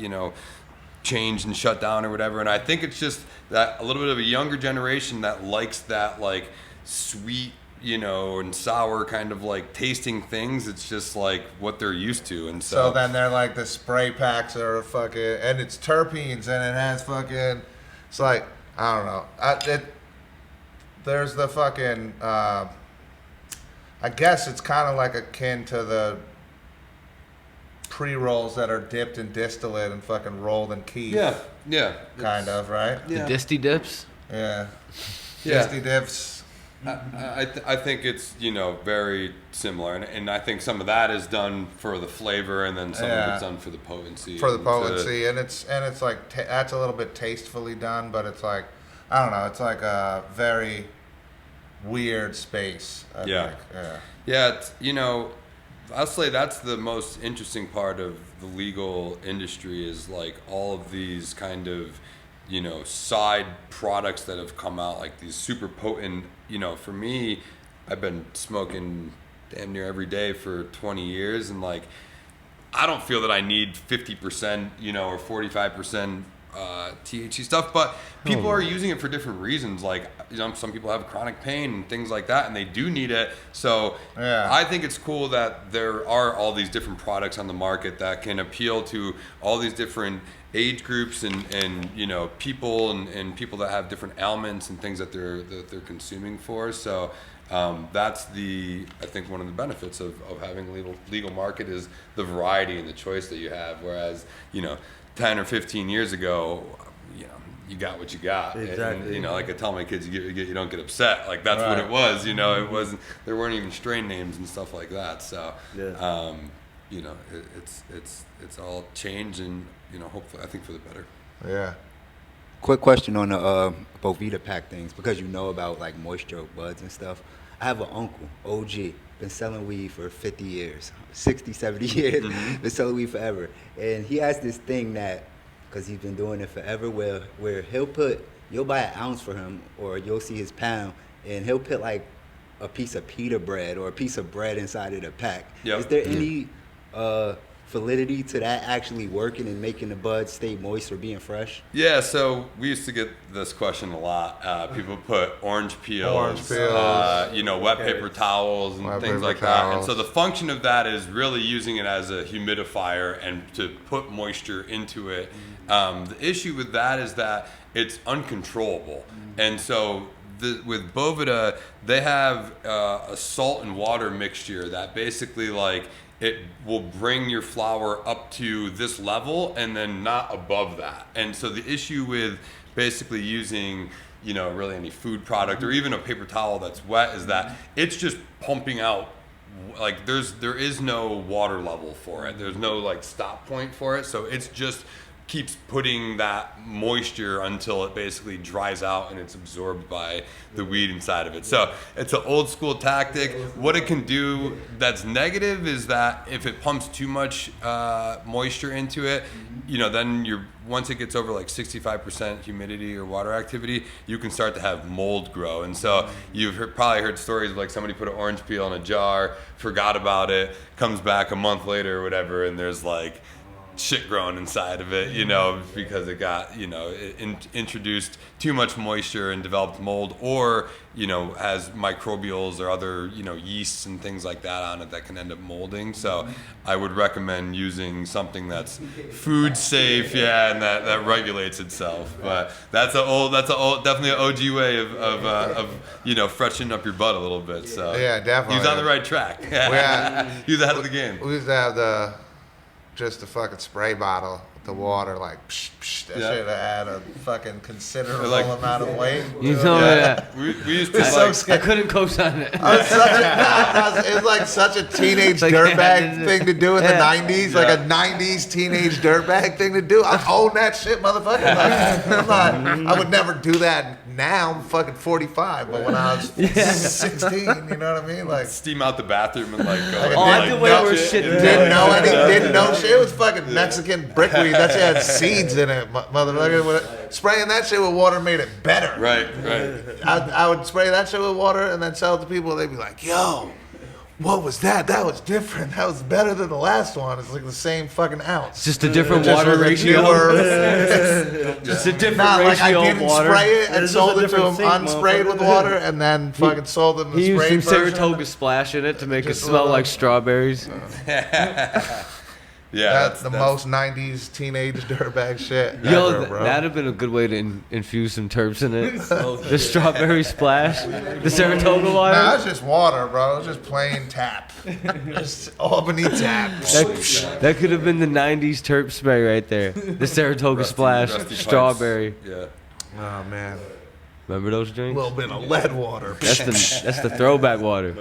A: changed and shut down or whatever. And I think it's just that a little bit of a younger generation that likes that like sweet and sour kind of like tasting things. It's just like what they're used to, and
C: So then they're like, the spray packs are fucking, and it's terpenes, and it has fucking. It's like, I don't know. There's the fucking. I guess it's kind of like akin to the pre-rolls that are dipped in distillate and fucking rolled in keef.
A: yeah,
C: Kind of, right?
D: The Disty Dips.
C: Yeah.
A: Yeah.
C: Disty dips.
A: I think it's very similar, and I think some of that is done for the flavor, and then some of
C: Yeah.
A: it's done for the potency.
C: For the
A: and
C: potency, and it's like that's a little bit tastefully done, but it's like, I don't know, it's like a very weird space. I
A: Yeah.
C: think. Yeah.
A: Yeah, I'll say that's the most interesting part of the legal industry is like all of these kind of side products that have come out, like these super potent. For me, I've been smoking damn near every day for 20 years, and like I don't feel that I need 50%, or 45% THC stuff, but people are using it for different reasons. Like, some people have chronic pain and things like that, and they do need it. So
C: Yeah.
A: I think it's cool that there are all these different products on the market that can appeal to all these different age groups and people and people that have different ailments and things that they're consuming for. So that's I think one of the benefits of having a legal market is the variety and the choice that you have. Whereas 10 or 15 years ago, you got what you got.
B: Exactly.
A: And, like I tell my kids, you don't get upset. Like that's what
C: Right.
A: it was. It wasn't. There weren't even strain names and stuff like that. So,
B: Yeah.
A: it's all change, and hopefully, I think for the better.
C: Yeah.
F: Quick question on the Bovita pack things, because about like moisture buds and stuff. I have an uncle, OG, been selling weed for 50 years, 60, 70 years, been selling weed forever. And he has this thing that, because he's been doing it forever, where you'll buy an ounce for him, or you'll see his pound, and he'll put like a piece of pita bread or a piece of bread inside of the pack.
A: Yep.
F: Is there any validity to that actually working and making the buds stay moist or being fresh?
A: Yeah, so we used to get this question a lot. People put orange peels,
C: Orange peels.
A: wet paper towels and
C: Wet
A: things
C: paper
A: like that. And
C: towels.
A: so the function of that is really using it as a humidifier and to put moisture into it. The issue with that is that it's uncontrollable. And so with Bovita, they have a salt and water mixture that basically it will bring your flour up to this level and then not above that. And so the issue with basically using, really any food product or even a paper towel that's wet is that it's just pumping out like there is no water level for it. There's no like stop point for it. So it's just keeps putting that moisture until it basically dries out and it's absorbed by the weed inside of it. So it's an old school tactic. What it can do that's negative is that if it pumps too much moisture into it, then once it gets over like 65% humidity or water activity, you can start to have mold grow. And so you've probably heard stories of like somebody put an orange peel in a jar, forgot about it, comes back a month later or whatever, and there's like shit growing inside of it, because it got, introduced too much moisture and developed mold, or, has microbials or other, yeasts and things like that on it that can end up molding. So I would recommend using something that's food safe, and that regulates itself. But that's definitely an OG way of freshening up your butt a little bit. So
C: yeah, definitely.
A: He was on the right track. He was ahead of the game.
C: We used to have just a fucking spray bottle with the water, like, psh, psh, that should have had a fucking considerable amount of weight.
D: You told me that.
A: We used to
D: I couldn't co-sign it.
C: It was like such a teenage dirtbag thing to do in the 90s, like a 90s teenage dirtbag thing to do. I own that shit, motherfucker. I would never do that now. I'm fucking 45, but when I was 16, you know what I mean? Like,
A: steam out the bathroom and like go.
D: I did way worse shit.
C: Didn't know shit. It was fucking Mexican brickweed. That shit had seeds in it, motherfucker. Spraying that shit with water made it better.
A: Right.
C: I would spray that shit with water and then sell it to people. They'd be like, yo, what was that? That was different. That was better than the last one. It's like the same fucking ounce.
D: It's just a different water ratio. Just a different
C: Like I
D: ratio of
C: didn't
D: water.
C: spray it and
B: It's
C: sold
B: just a
C: it to him
B: different sink,
C: unsprayed with water and then fucking sold them the
D: He used
C: sprayed
D: some
C: version.
D: Saratoga splash in it to make it
C: Just a
D: smell
C: little-
D: like strawberries.
A: Yeah,
C: That's the most 90s teenage dirtbag shit
D: Yo,
C: ever, bro.
D: that'd have been a good way to infuse some terps in it. The strawberry splash, the Saratoga water.
C: Nah, it's just water, bro. It's just plain tap. Just Albany tap.
D: That could have been the 90s terp spray right there. The Saratoga splash,
A: Rusty pipes.
D: strawberry.
A: Yeah.
C: Oh, man.
D: Remember those
C: A
D: drinks?
C: little bit of lead water.
D: That's the throwback water.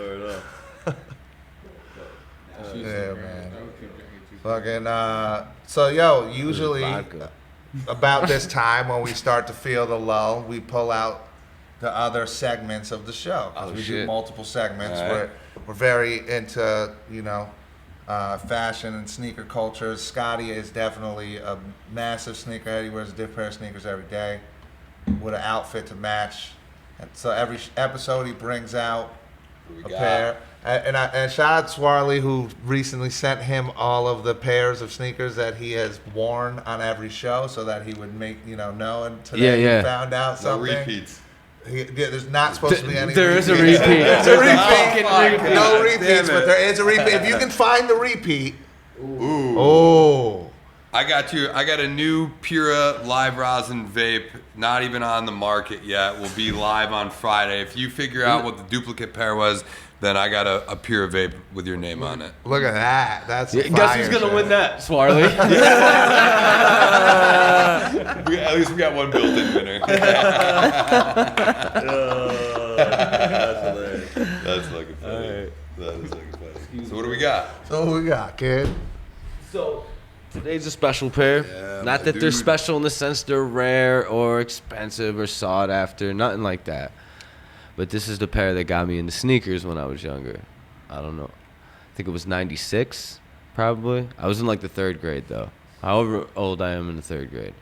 C: Yeah, man. Fucking, so, yo, usually
D: Vodka.
C: about this time when we start to feel the lull, we pull out the other segments of the show. 'Cause we do
A: shit.
C: multiple segments.
A: All right.
C: We're very into, fashion and sneaker culture. Scotty is definitely a massive sneakerhead. He wears a different pair of sneakers every day with an outfit to match. And so every episode he brings out a pair. And shout out Swarley, who recently sent him all of the pairs of sneakers that he has worn on every show, so that he would make know. And today
D: Yeah.
C: he found out
A: No
C: something.
A: repeats.
C: There's not supposed to be any.
D: There is a
C: repeats.
D: repeat.
C: There's a repeat.
D: Fucking
C: No
D: repeat.
C: repeats, but there is a repeat. If you can find the repeat. Oh.
A: I got you. I got a new Pura live rosin vape, not even on the market yet. Will be live on Friday. If you figure out what the duplicate pair was, then I got a Pura vape with your name on it.
C: Look at that. That's
D: Yeah,
C: some
D: guess
C: fire
D: who's gonna
C: shit.
D: win that, Swarley?
A: At least we got one built-in winner.
B: That's hilarious.
A: That's fucking funny. That is fucking funny. So what do we got?
C: So what we got, kid?
D: So today's a special pair.
A: Yeah,
D: Not
A: my
D: that they're
A: dude.
D: special in the sense they're rare or expensive or sought after, nothing like that. But this is the pair that got me into sneakers when I was younger. I don't know. I think it was 96, probably. I was in like the 3rd grade though. However old I am in the 3rd grade.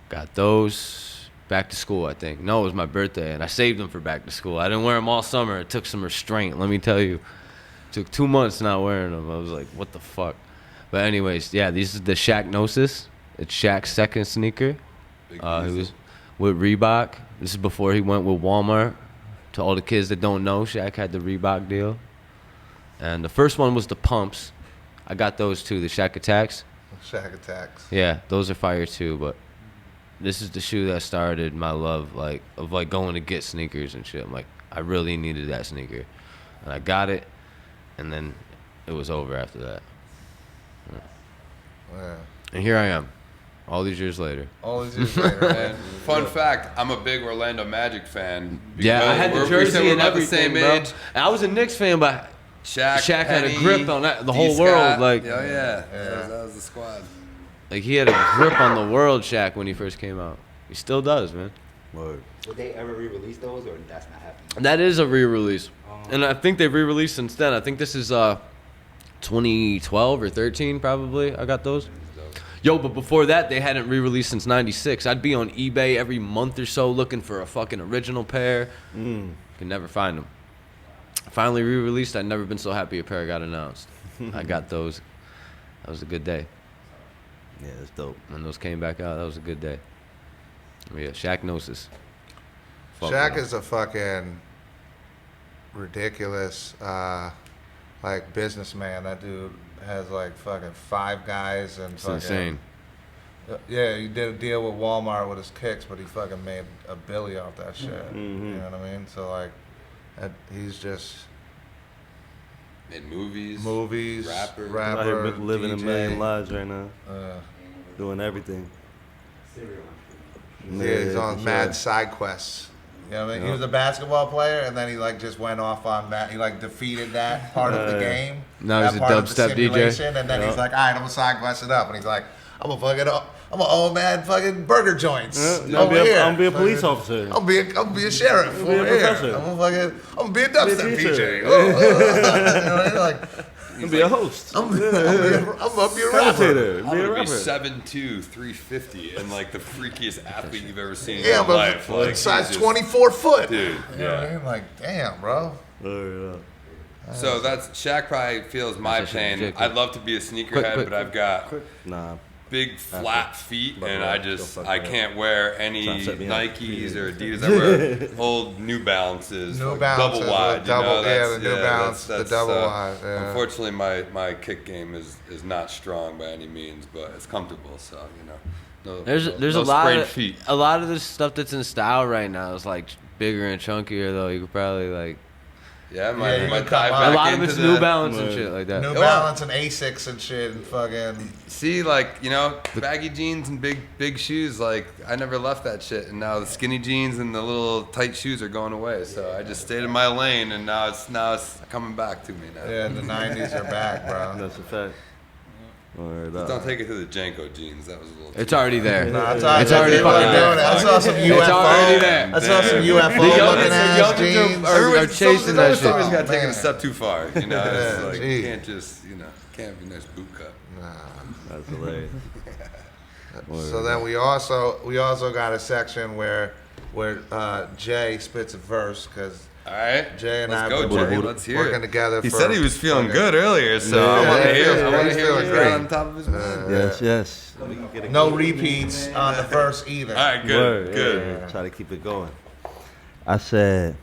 D: Got those back to school, I think. No, it was my birthday, and I saved them for back to school. I didn't wear them all summer. It took some restraint, let me tell you. Took 2 months not wearing them. I was like, what the fuck? But anyways, yeah, these is the Shaq Gnosis. It's Shaq's second sneaker. He was with Reebok. This is before he went with Walmart. To all the kids that don't know, Shaq had the Reebok deal. And the first one was the pumps. I got those too, the Shaq Attacks.
C: Shaq Attacks.
D: Yeah, those are fire too, but this is the shoe that started my love of going to get sneakers and shit. I'm like, I really needed that sneaker. And I got it, and then it was over after that.
C: Yeah.
D: And here I am, all these years later.
C: All these years later.
A: And fun fact, I'm a big Orlando Magic fan.
D: Yeah, I
A: because
D: had the
A: we said
D: jersey
A: we're
D: and
A: about
D: everything,
A: the same
D: bro.
A: age.
D: And I was a Knicks fan, but Shaq had a
A: Penny,
D: grip on that, the
A: D.
D: whole
A: Scott.
D: world. Like,
A: Oh yeah. That was the squad.
D: like he had a grip on the world, Shaq, when he first came out. He still does, man.
B: Word.
F: Would they ever re-release those, or that's not happening?
D: That is a re-release, and I think they've re-released since then. I think this is 2012 or 13, probably. I got those. Yo, but before that, they hadn't re-released since '96. I'd be on eBay every month or so looking for a fucking original pair. Can never find them. Finally re-released. I'd never been so happy a pair got announced. I got those. That was a good day.
B: Yeah, it's dope.
D: When those came back out, that was a good day. Yeah, Shaq Gnosis. Fuck
C: Shaq
D: with him.
C: is a fucking ridiculous, like businessman. That dude has like fucking 5 guys and
D: It's
C: fucking.
D: insane.
C: Yeah, he did a deal with Walmart with his kicks, but he fucking made $1 billion off that shit.
B: Mm-hmm.
C: You know what I mean? So like, he's just
A: Made movies.
C: rapper,
B: Out here living
C: DJ.
B: a million lives right now,
C: Uh,
B: doing everything.
C: yeah, he's on
B: for
C: mad
B: sure.
C: side quests. You know what I mean? He
B: Yeah.
C: was a basketball player, and then he like just went off on that. He like defeated that part of the game.
D: Now
C: that
D: he's a
C: part of the
D: dubstep DJ.
C: simulation, and then
B: Yeah.
C: he's like, all right, I'm gonna side quest it up, and he's like, I'm gonna own mad fucking burger joints
B: I'm
C: over
B: gonna
C: here.
B: be a police
C: Fucking-
B: officer.
C: I'm gonna be a sheriff
B: be a
C: over here.
B: professor.
C: I'm gonna be a dubstep
B: Be a
C: DJ.
B: teacher.
C: You know what I mean? Like,
B: I'm be a host.
C: I'm gonna be a rapper.
B: Commentator.
A: I'm
B: Be a
A: gonna be
B: rapper.
A: 7'2", 350, and like the freakiest athlete you've ever seen in
C: Yeah,
A: your
C: but
A: life. Like,
C: size
A: he's just-
C: 24 foot.
A: dude.
C: You know what
A: Yeah.
C: I mean? Like, damn, bro.
B: Word up.
A: So that's Shaq probably feels my
D: That's actually
A: pain.
D: ridiculous.
A: I'd love to be a sneakerhead,
D: Quick.
A: but I've got
B: Nah.
A: big flat feet,
B: Fuck
A: and
B: that.
A: I
B: Go
A: just
B: fuck
A: I
B: that.
A: can't wear any
B: Trying to set me up.
A: Nikes or Adidas. I wear old New Balances,
C: New
A: like
C: Balances,
A: double wide.
C: double-
A: you know?
C: yeah,
A: That's-
C: the New Balance, the double
A: uh,
C: wide, yeah.
A: Unfortunately, my kick game is not strong by any means, but it's comfortable. So you know, no,
D: There's
A: no
D: a lot
A: sprained
D: of
A: feet.
D: a lot of the stuff that's in style right now is like bigger and chunkier though. You could probably like
A: Yeah,
C: Yeah,
A: my
C: you
A: my
C: can come
A: dive
C: up.
A: back
D: a lot of
A: into
D: it's
A: the-
D: New Balance and
B: Word.
D: shit like that.
C: New
A: Yeah.
C: Balance and Asics and shit and fucking.
A: See, like, you know, baggy jeans and big shoes, like, I never left that shit. And now the skinny jeans and the little tight shoes are going away. So I just stayed in my lane, and now it's coming back to me now.
C: Yeah, the 90s are back, bro.
B: That's a fact. Word
A: Just
B: up.
A: don't take it to the Janko jeans. That was a little
D: It's
A: too
D: already
A: far.
D: there.
C: Nah, it's already,
D: It's already
C: people are
D: fucking
C: doing
D: there.
C: it. I saw some UFO.
D: already there.
C: I saw some
A: Damn.
C: UFO
D: The youngins-
C: looking
D: the
C: ass
D: youngins are-
C: jeans.
D: are
A: Everyone's
D: chasing that shit.
A: Everyone's got to take it
C: Man.
A: a step too far. You know, it's
C: Yeah,
A: like,
C: gee.
A: you can't just, you know, can't be a nice boot cut.
B: That's hilarious.
C: So then we also got a section where Jay spits a verse because
A: All right.
C: Jay and
A: Let's
C: I
A: go,
C: have
A: Jay.
C: been
A: Let's hear
C: working
A: it.
C: together.
A: He
C: for
A: said he was feeling
C: fucking-
A: good earlier, so
C: Yeah,
A: I want to
C: yeah,
A: hear,
C: yeah,
A: I want
C: he's
A: to hear
C: feeling
A: what's got
C: great.
A: on top of his mind.
B: Yes, yes.
C: No repeats on the verse either.
A: All right, good,
B: Word,
A: good.
B: yeah. Try to keep it going. I said,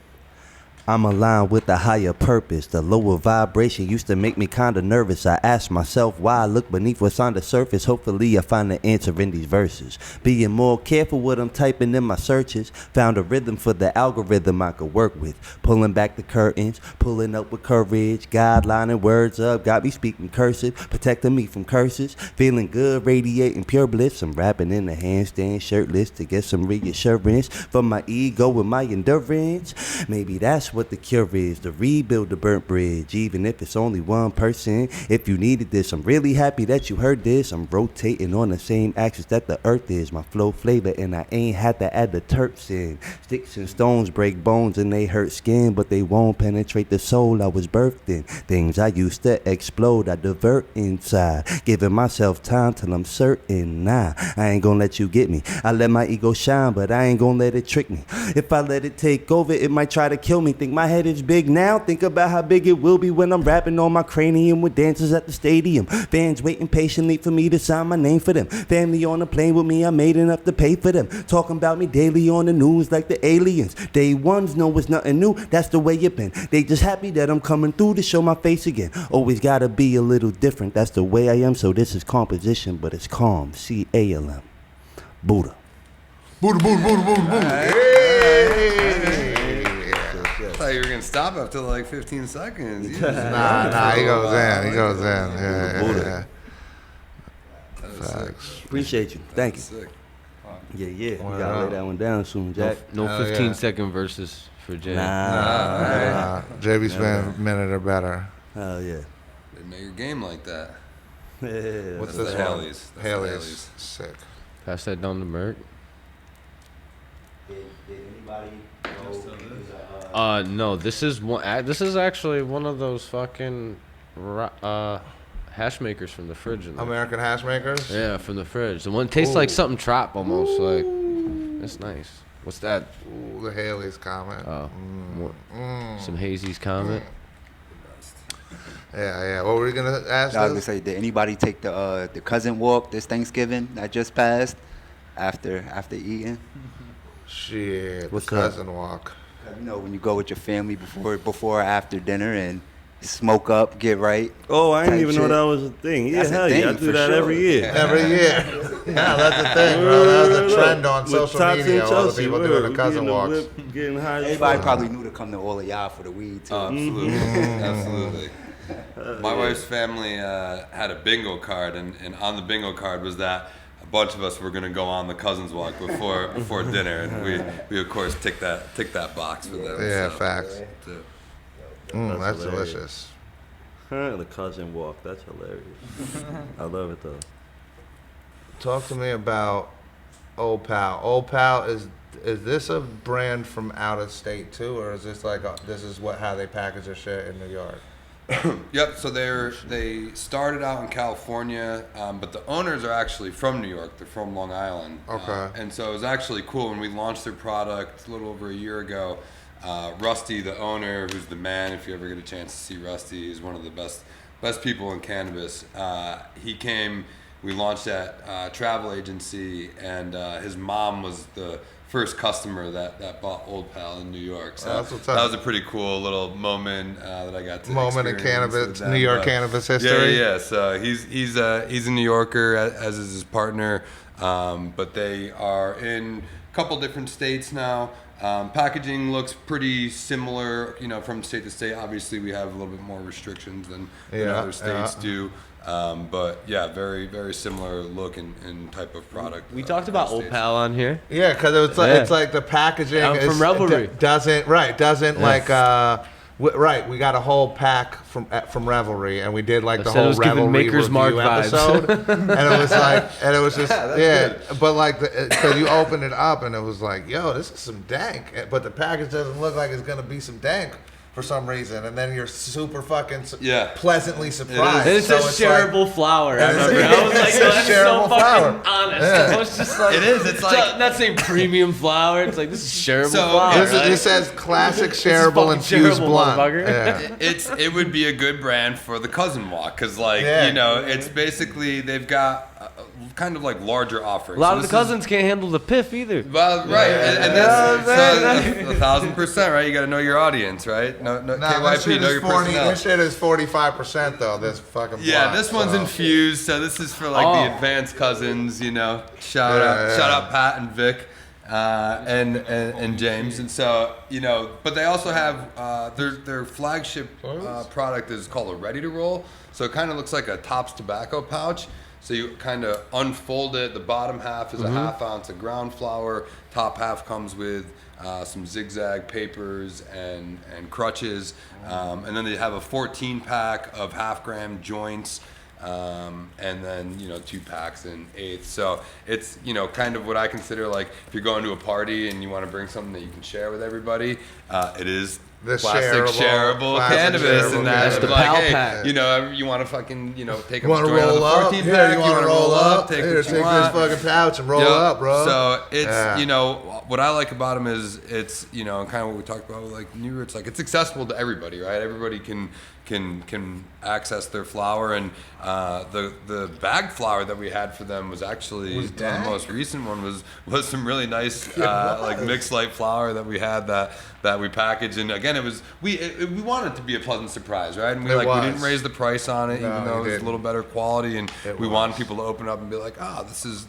B: I'm aligned with a higher purpose. The lower vibration used to make me kinda nervous. I asked myself why I look beneath what's on the surface. Hopefully I find the answer in these verses. Being more careful what I'm typing in my searches. Found a rhythm for the algorithm I could work with. Pulling back the curtains, pulling up with courage. Guidelining words up, got me speaking cursive. Protecting me from curses. Feeling good, radiating pure bliss. I'm rapping in the handstand shirtless to get some reassurance from my ego and my endurance. Maybe that's what the cure is, to rebuild the burnt bridge, even if it's only one person. If you needed this, I'm really happy that you heard this. I'm rotating on the same axis that the earth is. My flow flavor, and I ain't had to add the terps in. Sticks and stones break bones and they hurt skin, but they won't penetrate the soul I was birthed in. Things I used to explode, I divert inside. Giving myself time till I'm certain. Nah, I ain't gonna let you get me. I let my ego shine, but I ain't gonna let it trick me. If I let it take over, it might try to kill me. Think my head is big now, think about how big it will be when I'm rapping on my cranium with dancers at the stadium. Fans waiting patiently for me to sign my name for them. Family on the plane with me, I made enough to pay for them. Talking about me daily on the news like the aliens. Day ones know it's nothing new, that's the way it been. They just happy that I'm coming through to show my face again. Always gotta be a little different, that's the way I am. So this is composition, but it's calm, C-A-L-M. Buddha.
C: Buddha, Buddha, Buddha, Buddha, Buddha. Hey.
A: I thought you were going to stop after like 15 seconds. You just-
C: Nah, he goes in. He goes in. Yeah,
B: Buddha.
A: That was sick.
B: Appreciate you, thank you.
A: Sick.
B: Yeah, we
C: Wow.
B: gotta lay that one down soon, Jack.
D: No
C: Hell
D: 15
C: yeah.
D: second verses for Jay.
B: Nah.
C: JB's been a minute or better.
B: Hell yeah.
A: Didn't know your game like that.
B: Yeah.
C: What's
A: That's
C: this
A: the
C: one?
A: Haley's. That's the
C: Haley's.
A: Haley's.
C: Sick.
D: Pass that down to Merc.
B: Did anybody
D: No, this is one. This is actually one of those fucking hash makers from the fridge. In there.
C: American hash makers.
D: Yeah, from the fridge. The one tastes like something trap almost. Like it's nice. What's that?
C: Ooh, the Haley's comment.
D: Oh, some Hazy's comment.
C: Yeah. What were you gonna ask?
F: I was gonna
C: Liz?
F: say, did anybody take the cousin walk this Thanksgiving that just passed after eating?
C: Shit.
B: What's
C: the cousin walk.
F: You know, when you go with your family before or after dinner and smoke up, get right.
B: Oh, I didn't
F: type
B: even know
F: shit.
B: that was a thing. Yeah,
F: That's a
B: hell yeah. I
F: thing,
B: do
F: for
B: that
F: sure.
B: every year.
C: Every year. Yeah, that's the thing, bro. That was a trend on
B: With
C: social
B: Tots
C: media.
B: and
C: All the
B: Chelsea,
C: people
B: word.
C: doing the
B: We
C: cousin
B: getting
C: walks.
B: whip, getting high as
F: Everybody
B: fuck.
F: probably knew to come to all of y'all for the weed too.
A: Oh, absolutely. Absolutely. My wife's family had a bingo card, and on the bingo card was that a bunch of us were going to go on the cousins walk before dinner, and we of course tick that box for them.
C: Yeah,
A: so.
C: facts.
A: So,
C: That's
B: hilarious.
C: delicious.
B: The cousin walk. That's hilarious. I love it though.
C: Talk to me about Old Pal. Old Pal is this a brand from out of state too, or is this like this is how they package their shit in New York?
A: Yep. So they started out in California, but the owners are actually from New York. They're from Long Island.
C: Okay.
A: And so it was actually cool when we launched their product a little over a year ago. Rusty, the owner, who's the man. If you ever get a chance to see Rusty, he's one of the best people in cannabis. He came. We launched that travel agency, and his mom was the first customer that bought Old Pal in New York. So
C: That's what's up.
A: that was a pretty cool little moment that I got to
C: Moment in
A: experience with
C: cannabis,
A: them.
C: New York
A: But-
C: cannabis history.
A: Yeah. So he's a New Yorker, as is his partner, but they are in a couple different states now. Packaging looks pretty similar, from state to state. Obviously, we have a little bit more restrictions than other states do. But yeah, very, very similar look and type of product.
D: We talked about Old
A: States.
D: Pal on here.
C: Yeah, because it's like
D: Yeah.
C: it's like the packaging
D: I'm from Revelry.
C: doesn't we got a whole pack from Revelry, and we did like the
D: said it
C: whole
D: was giving
C: Revelry
D: Maker's Mark
C: review
D: vibes.
C: episode, and it was just but like because you open it up and it was like, yo, this is some dank, but the package doesn't look like it's gonna be some dank for some reason, and then you're super fucking pleasantly surprised.
D: And it says
C: So it's like-
D: shareable flour. I
C: And it's-
D: remember. I was like,
C: it says
D: yo, that's so
C: shareable
D: fucking
C: flour.
D: honest.
C: Yeah.
D: I was just like,
A: It is. It's like-
D: not saying premium flour. It's like this is shareable
A: So,
D: flour.
C: This is-
D: right?
C: it says classic
D: This is
C: shareable
D: fucking
C: infused
D: shareable,
C: blunt.
D: motherfucker.
C: Yeah.
A: It would be a good brand for the cousin walk because
C: Yeah.
A: it's basically they've got kind of like larger offerings.
D: A lot
A: So
D: of the
A: this is-
D: cousins can't handle the piff either.
A: Well, right, and that's so 1,000%, right? You got to know your audience, right? No,
C: Nah, this
A: KYP,
C: shit
A: know
C: is
A: your
C: 40.
A: personnel.
C: This shit is 45% though. This fucking.
A: Yeah,
C: blunt,
A: this one's
C: so.
A: infused, so this is for like
D: Oh.
A: the advanced cousins, Shout
C: Yeah.
A: out Pat and Vic. And James, and so but they also have their flagship product is called a ready to roll. So it kind of looks like a Tops tobacco pouch. So you kind of unfold it. The bottom half is a half ounce of ground flour. Top half comes with some zigzag papers and crutches, and then they have a 14 pack of half-gram joints. And then 2 packs in eighths. So it's kind of what I consider like if you're going to a party and you want to bring something that you can share with everybody. It is
C: The
A: plastic shareable
C: classic
A: cannabis,
C: shareable
A: and that's
C: cannabis.
D: the
A: like,
D: Pal
A: hey,
D: pack.
A: you want to fucking take a
C: Want to
A: joint out of
C: roll
A: the
C: up?
A: 14
C: Here,
A: pack.
C: you want to roll up?
A: Take
C: Here,
A: what
C: take
A: you want.
C: this fucking pouch and roll
A: Yep.
C: up, bro.
A: So it's
C: Yeah.
A: what I like about them is it's kind of what we talked about with like New York. It's like it's accessible to everybody, right? Everybody can access their flour, and the bag flour that we had for them was actually the most recent one was some really nice like mixed light flour that we had that we packaged, and again we wanted it to be a pleasant surprise, right? And we
C: was.
A: didn't raise the price on it,
C: No,
A: even though
C: you
A: it was
C: didn't.
A: a little better quality, and
C: It
A: we
C: was.
A: wanted people to open up and be like, this is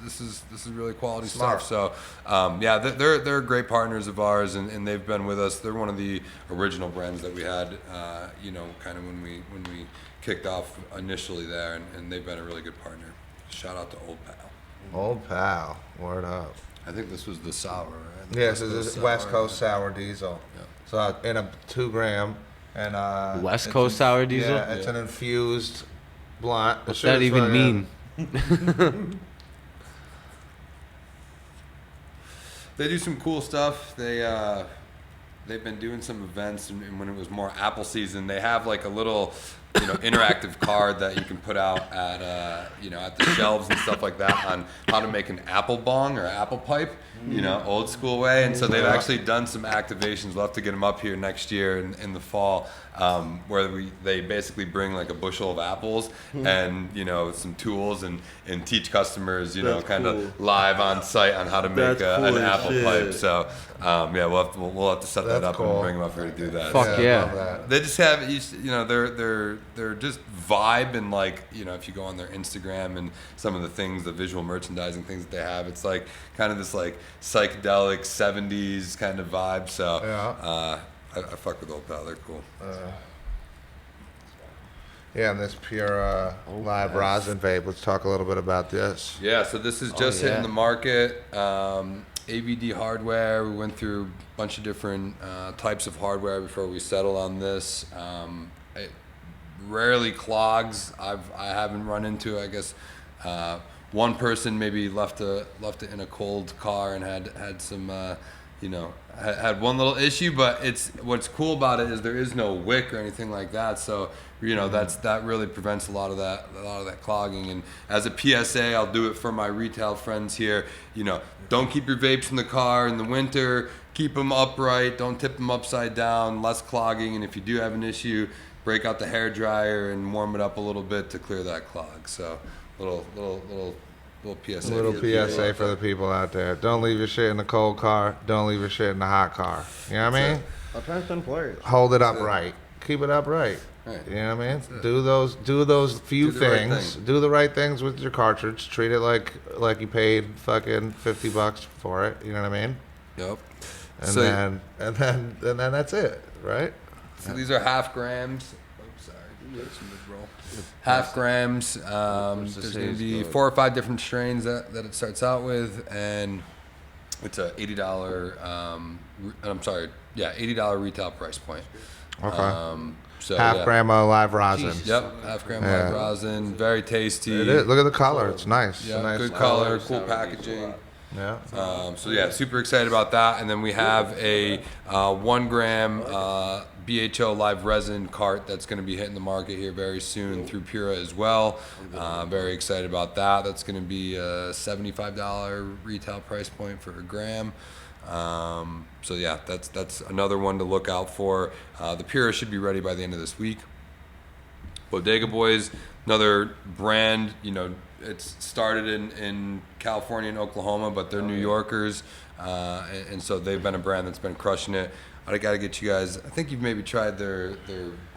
A: really quality
C: Smart.
A: stuff. So they're great partners of ours, and they've been with us. They're one of the original brands that we had, kind of when we kicked off initially there, and they've been a really good partner. Shout out to Old Pal.
C: Old Pal, word up.
A: I think this was the sour, right?
C: Yeah, so this is West Coast sour diesel.
A: Yeah.
C: So in a 2 gram, And
D: West
C: it's
D: Coast sour diesel?
C: Yeah, it's an infused blunt.
D: What's that even mean?
A: They do some cool stuff. They've been doing some events, and when it was more apple season, they have like a little, interactive card that you can put out at, at the shelves and stuff like that on how to make an apple bong or apple pipe, old school way. And so they've actually done some activations. We'll have to get them up here next year in the fall, where they basically bring like a bushel of apples and some tools and teach customers,
G: That's
A: kind
G: cool.
A: of live on site on how to make
G: That's cool
A: an
G: as
A: apple
G: shit.
A: pipe. So we'll have to set that
C: That's
A: up
C: cool.
A: and bring them up here to do that.
D: Fuck
C: I love
D: yeah.
C: that.
A: They just have, they're just vibe, and like, if you go on their Instagram and some of the things, the visual merchandising things that they have, it's like kind of this like psychedelic 70s kind of vibe. So
C: Yeah.
A: I fuck with Old Pal. They're cool.
C: Yeah, and this pure live rosin vape. Let's talk a little bit about this.
A: Yeah, so this is just hitting
D: yeah.
A: the market. AVD hardware. We went through a bunch of different types of hardware before we settled on this. It rarely clogs. I haven't run into, I guess, one person maybe left it in a cold car and had some, had one little issue. But what's cool about it is there is no wick or anything like that. So that really prevents a lot of that clogging. And as a PSA, I'll do it for my retail friends here. Don't keep your vapes in the car in the winter. Keep them upright. Don't tip them upside down. Less clogging. And if you do have an issue, break out the hair dryer and warm it up a little bit to clear that clog. So little PSA.
C: Little PSA for the people out there. Don't leave your shit in the cold car. Don't leave your shit in the hot car. You know what I mean?
G: Our parents done players.
C: Hold it upright. Keep it upright.
A: Right.
C: You know what I mean? Do those few
A: Do the right
C: things.
A: thing.
C: Do the right things with your cartridge. Treat it like you paid fucking $50 for it. You know what I mean?
A: Yep.
C: And
A: So-
C: then that's it, right?
A: So these are half grams. Oops, sorry. Some mid-roll. Half grams.
D: this
A: There's going to
D: haze
A: be
D: code?
A: 4 or 5 different strains that it starts out with, and it's a $80. $80 retail price point.
C: Okay.
A: So
C: Half
A: yeah.
C: gram of live rosin.
A: Yep, half gram
C: Yeah.
A: live rosin, very tasty.
C: It is. Look at the color. It's nice.
A: Yeah,
C: nice
A: good color, cool packaging.
C: Yeah.
A: Super excited about that. And then we have a 1 gram BHO live resin cart that's going to be hitting the market here very soon through Pura as well. Very excited about that. That's going to be a $75 retail price point for a gram. That's another one to look out for. The Pura should be ready by the end of this week. Bodega Boys, another brand, it's started in California and Oklahoma, but they're New Yorkers, and so they've been a brand that's been crushing it. I got to get you guys. I think you've maybe tried their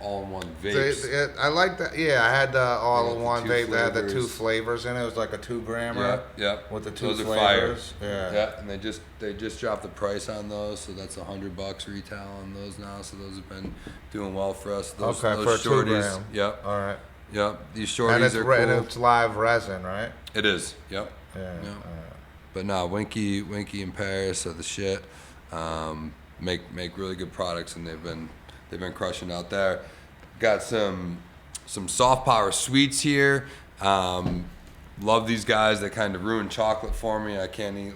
A: all-in-one vapes.
C: I like that. Yeah, I had the all-in-one
A: two
C: vape that had the
A: flavors.
C: 2 flavors in it. It was like a 2-grammer.
A: Yep.
C: With the 2
A: Those are
C: flavors.
A: fire.
C: Yeah.
A: And they just dropped the price on those, so that's $100 retail on those now. So those have been doing well for us. Those,
C: Okay,
A: those
C: for a 2
A: shorties.
C: gram.
A: Yep.
C: All right.
A: Yep. These
C: And
A: shorties
C: it's,
A: are cool.
C: and it's live resin, right?
A: It is. Yep.
C: Yeah.
A: Yeah. But no, Winky and Paris are the shit. Make really good products, and they've been crushing out there. Got some soft power sweets here. Love these guys. They kind of ruin chocolate for me. I can't eat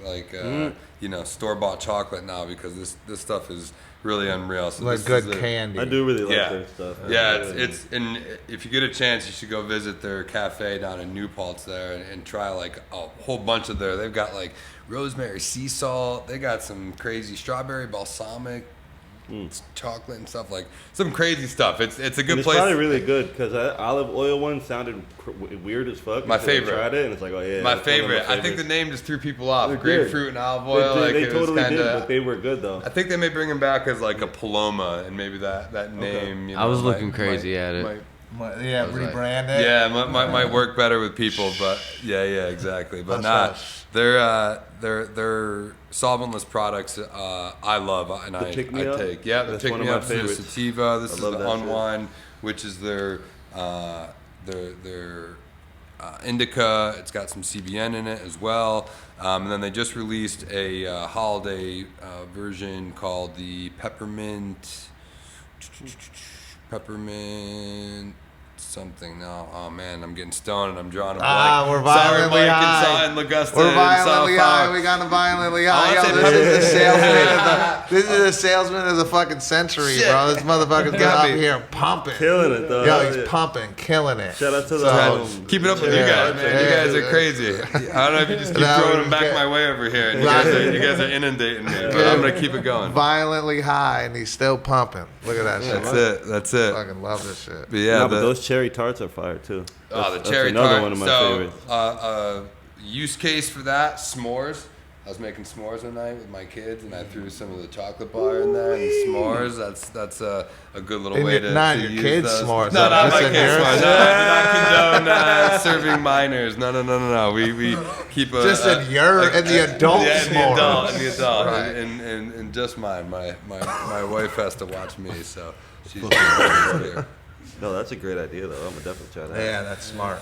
A: store bought chocolate now because this stuff is really unreal. So
C: Like
A: this
C: good
A: is a-
C: candy.
G: I do really like
A: Yeah.
G: their stuff.
A: Yeah, it's and if you get a chance, you should go visit their cafe down in New Paltz there and try like a whole bunch of they've got like rosemary sea salt. They got some crazy strawberry balsamic chocolate and stuff, like some crazy stuff. It's a good
G: And it's
A: place.
G: probably really good because that olive oil one sounded weird as fuck.
A: My
G: until I
A: favorite.
G: tried it and it's like, oh yeah.
A: my
G: that's one of
A: favorite. I think the
G: favorites.
A: name just threw people off.
G: They're good.
A: Grapefruit and olive oil.
G: They
A: it was
G: totally
A: kinda,
G: did, but they were good though.
A: I think they may bring him back as like a Paloma, and maybe that name.
D: I was looking crazy at it.
C: Yeah,
A: was like-
C: rebrand it.
A: Yeah, might work better with people, but yeah, exactly. But
C: Hush,
A: not they're solventless products. I love and I
G: Pick Me Up?
A: take. Yeah, the
G: That's
A: pick
G: one
A: me
G: of my
A: ups. The
G: favorites.
A: sativa. This
G: I
A: is
G: love
A: the
G: that shit.
A: unwind, which is their indica. It's got some CBN in it as well. And then they just released a holiday version called the peppermint. peppermint something. No, oh man, I'm getting stoned and I'm drawing a blank.
C: We're violently
A: Sour Mike
C: high.
A: and Augusta.
C: We're
A: and
C: violently
A: South
C: high.
A: Power.
C: We got a violently
A: I
C: high.
A: wanna
C: Yo,
A: say
C: this is the salesman.
A: peppermint.
C: This is the salesman of the fucking century,
A: Shit.
C: bro. This motherfucker's getting
A: Got
C: up
A: me.
C: here pumping.
G: Killing it though.
C: Yo,
G: Hell
C: he's
G: yeah.
C: pumping, killing it.
G: Shout out to the
C: So-
A: Keep it up with you
C: Yeah.
A: guys, man.
C: Yeah.
A: You guys are crazy. I don't know if you just keep
C: No,
A: throwing
C: we
A: them back
C: get-
A: my way over here. And you guys are inundating me. But I'm gonna keep it going.
C: Violently high, and he's still pumping. Look at that shit.
A: That's it. That's it.
C: Fucking love this shit.
A: But yeah,
G: No, but
A: the-
G: those cherry tarts are fire too.
A: Oh, the
G: That's
A: cherry
G: another
A: tart.
G: one of my
A: So,
G: favorites.
A: use case for that, s'mores. I was making s'mores one night with my kids, and I threw some of the chocolate bar in there and s'mores. That's a good little
C: And
A: way
C: your-
A: to
C: not
A: to
C: your
A: use
C: kids'
A: those.
C: s'mores,
A: No,
C: though,
A: not
C: just
A: my
C: in
A: kids'
C: yours.
A: s'mores. No, I do not condone serving minors. No. We keep a
C: Just in the adult
A: yeah, in the
C: s'mores.
A: adult, in the adult,
C: Right.
A: and just mine. My wife has to watch me, so she's here.
G: No, that's a great idea though. I'm gonna definitely try that.
C: Yeah, that's smart.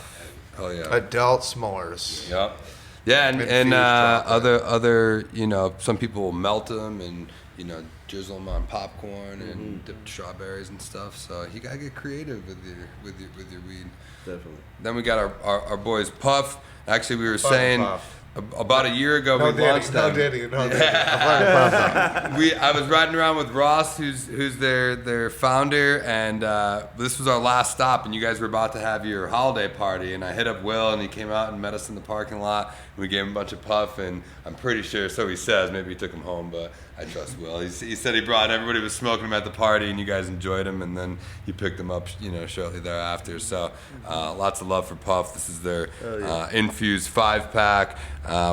A: Oh yeah.
C: Adult s'mores.
A: Yep. Yeah, and
C: Infused chocolate.
A: other some people will melt them and drizzle them on popcorn and dip strawberries and stuff. So you gotta get creative with your weed.
G: Definitely.
A: Then we got our boys Puff. Actually, we were
C: Puff,
A: saying
C: Puff.
A: about a year ago we launched them.
C: No Diddy. I'm fucking pumped up.
A: I was riding around with Ross, who's their founder, and this was our last stop. And you guys were about to have your holiday party, and I hit up Will, and he came out and met us in the parking lot. And we gave him a bunch of puff, and I'm pretty sure, so he says, maybe he took him home, but I trust Will. He said he brought everybody was smoking him at the party, and you guys enjoyed him, and then you picked him up, shortly thereafter. So lots of love for Puff. This is their infused 5-pack.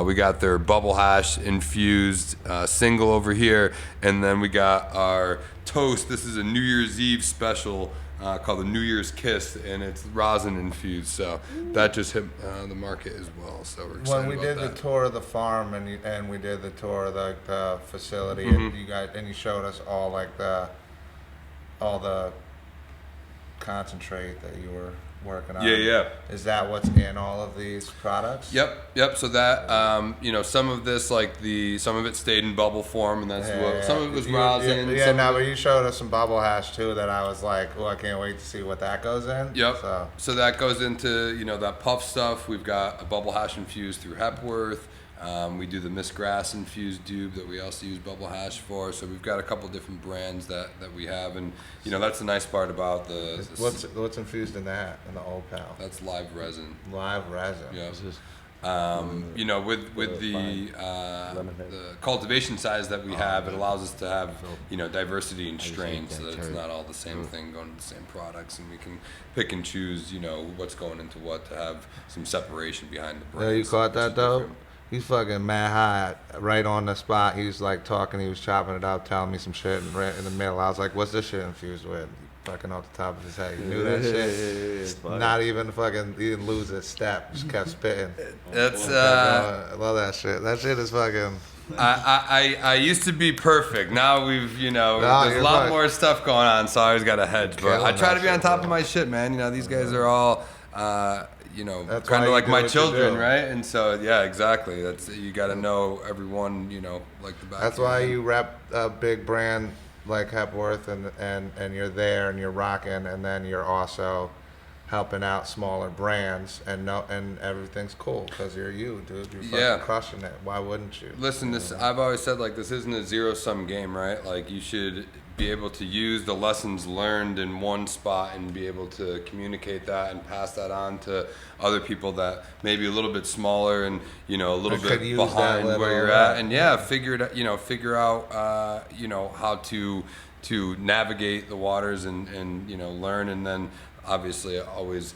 A: We got their bubble hash infused single over here, and then we got our toast. This is a New Year's Eve special called the New Year's Kiss, and it's rosin infused. So that just hit the market as well. So we're excited
C: When we did
A: about
C: the tour of the farm and we did the tour of the facility,
A: Mm-hmm.
C: and you showed us all the concentrate that you were working on.
A: Yeah.
C: Is that what's in all of these products?
A: Yep. So that some of this, some of it stayed in bubble form, and that's what some of it was rosin.
C: Yeah,
A: some
C: no,
A: of
C: but
A: it-
C: you showed us some bubble hash too that I was like, oh, I can't wait to see what that goes in.
A: Yep.
C: So
A: So that goes into that puff stuff. We've got a bubble hash infused through Hepworth. We do the Miss Grass infused dube that we also use bubble hash for. So we've got a couple different brands that we have, and that's the nice part about the
C: what's infused in that in the old pal?
A: that's live resin.
C: Live resin.
A: Yeah. With the cultivation size that we have, it allows us to have diversity in strains, so that it's not all the same thing going to the same products, and we can pick and choose what's going into what to have some separation behind the brands.
C: Yeah, you caught
A: which is
C: that though?
A: different.
C: He's fucking mad high right on the spot. He was like talking, he was chopping it up, telling me some shit in the middle. I was like, what's this shit infused with? Fucking off the top of his head. You knew that shit. It's not even fucking, he didn't lose a step. Just kept spitting.
A: That's
C: I love that shit. That shit is fucking.
A: I used to be perfect. Now we've there's a
C: you're
A: lot
C: right.
A: more stuff going on, so I always got to hedge. But I
C: Killing
A: try
C: that
A: to be on
C: shit,
A: top
C: bro.
A: of my shit, man. These guys are all
C: That's
A: kind
C: why
A: of
C: you
A: like
C: do
A: my
C: what you
A: children,
C: do.
A: right? And so yeah, exactly. That's you got to know everyone, like the back.
C: That's
A: of your
C: why
A: hand.
C: you rep a big brand like Hepworth and you're there and you're rocking, and then you're also helping out smaller brands and everything's cool because you're you, dude. You're fucking
A: Yeah.
C: crushing it. Why wouldn't you?
A: Listen, I've always said this isn't a zero-sum game, right? Like you should be able to use the lessons learned in one spot and be able to communicate that and pass that on to other people that may be a little bit smaller and a little
C: And could
A: bit
C: use that
A: behind
C: little,
A: where you're at, and figure out how to navigate the waters and learn, and then obviously always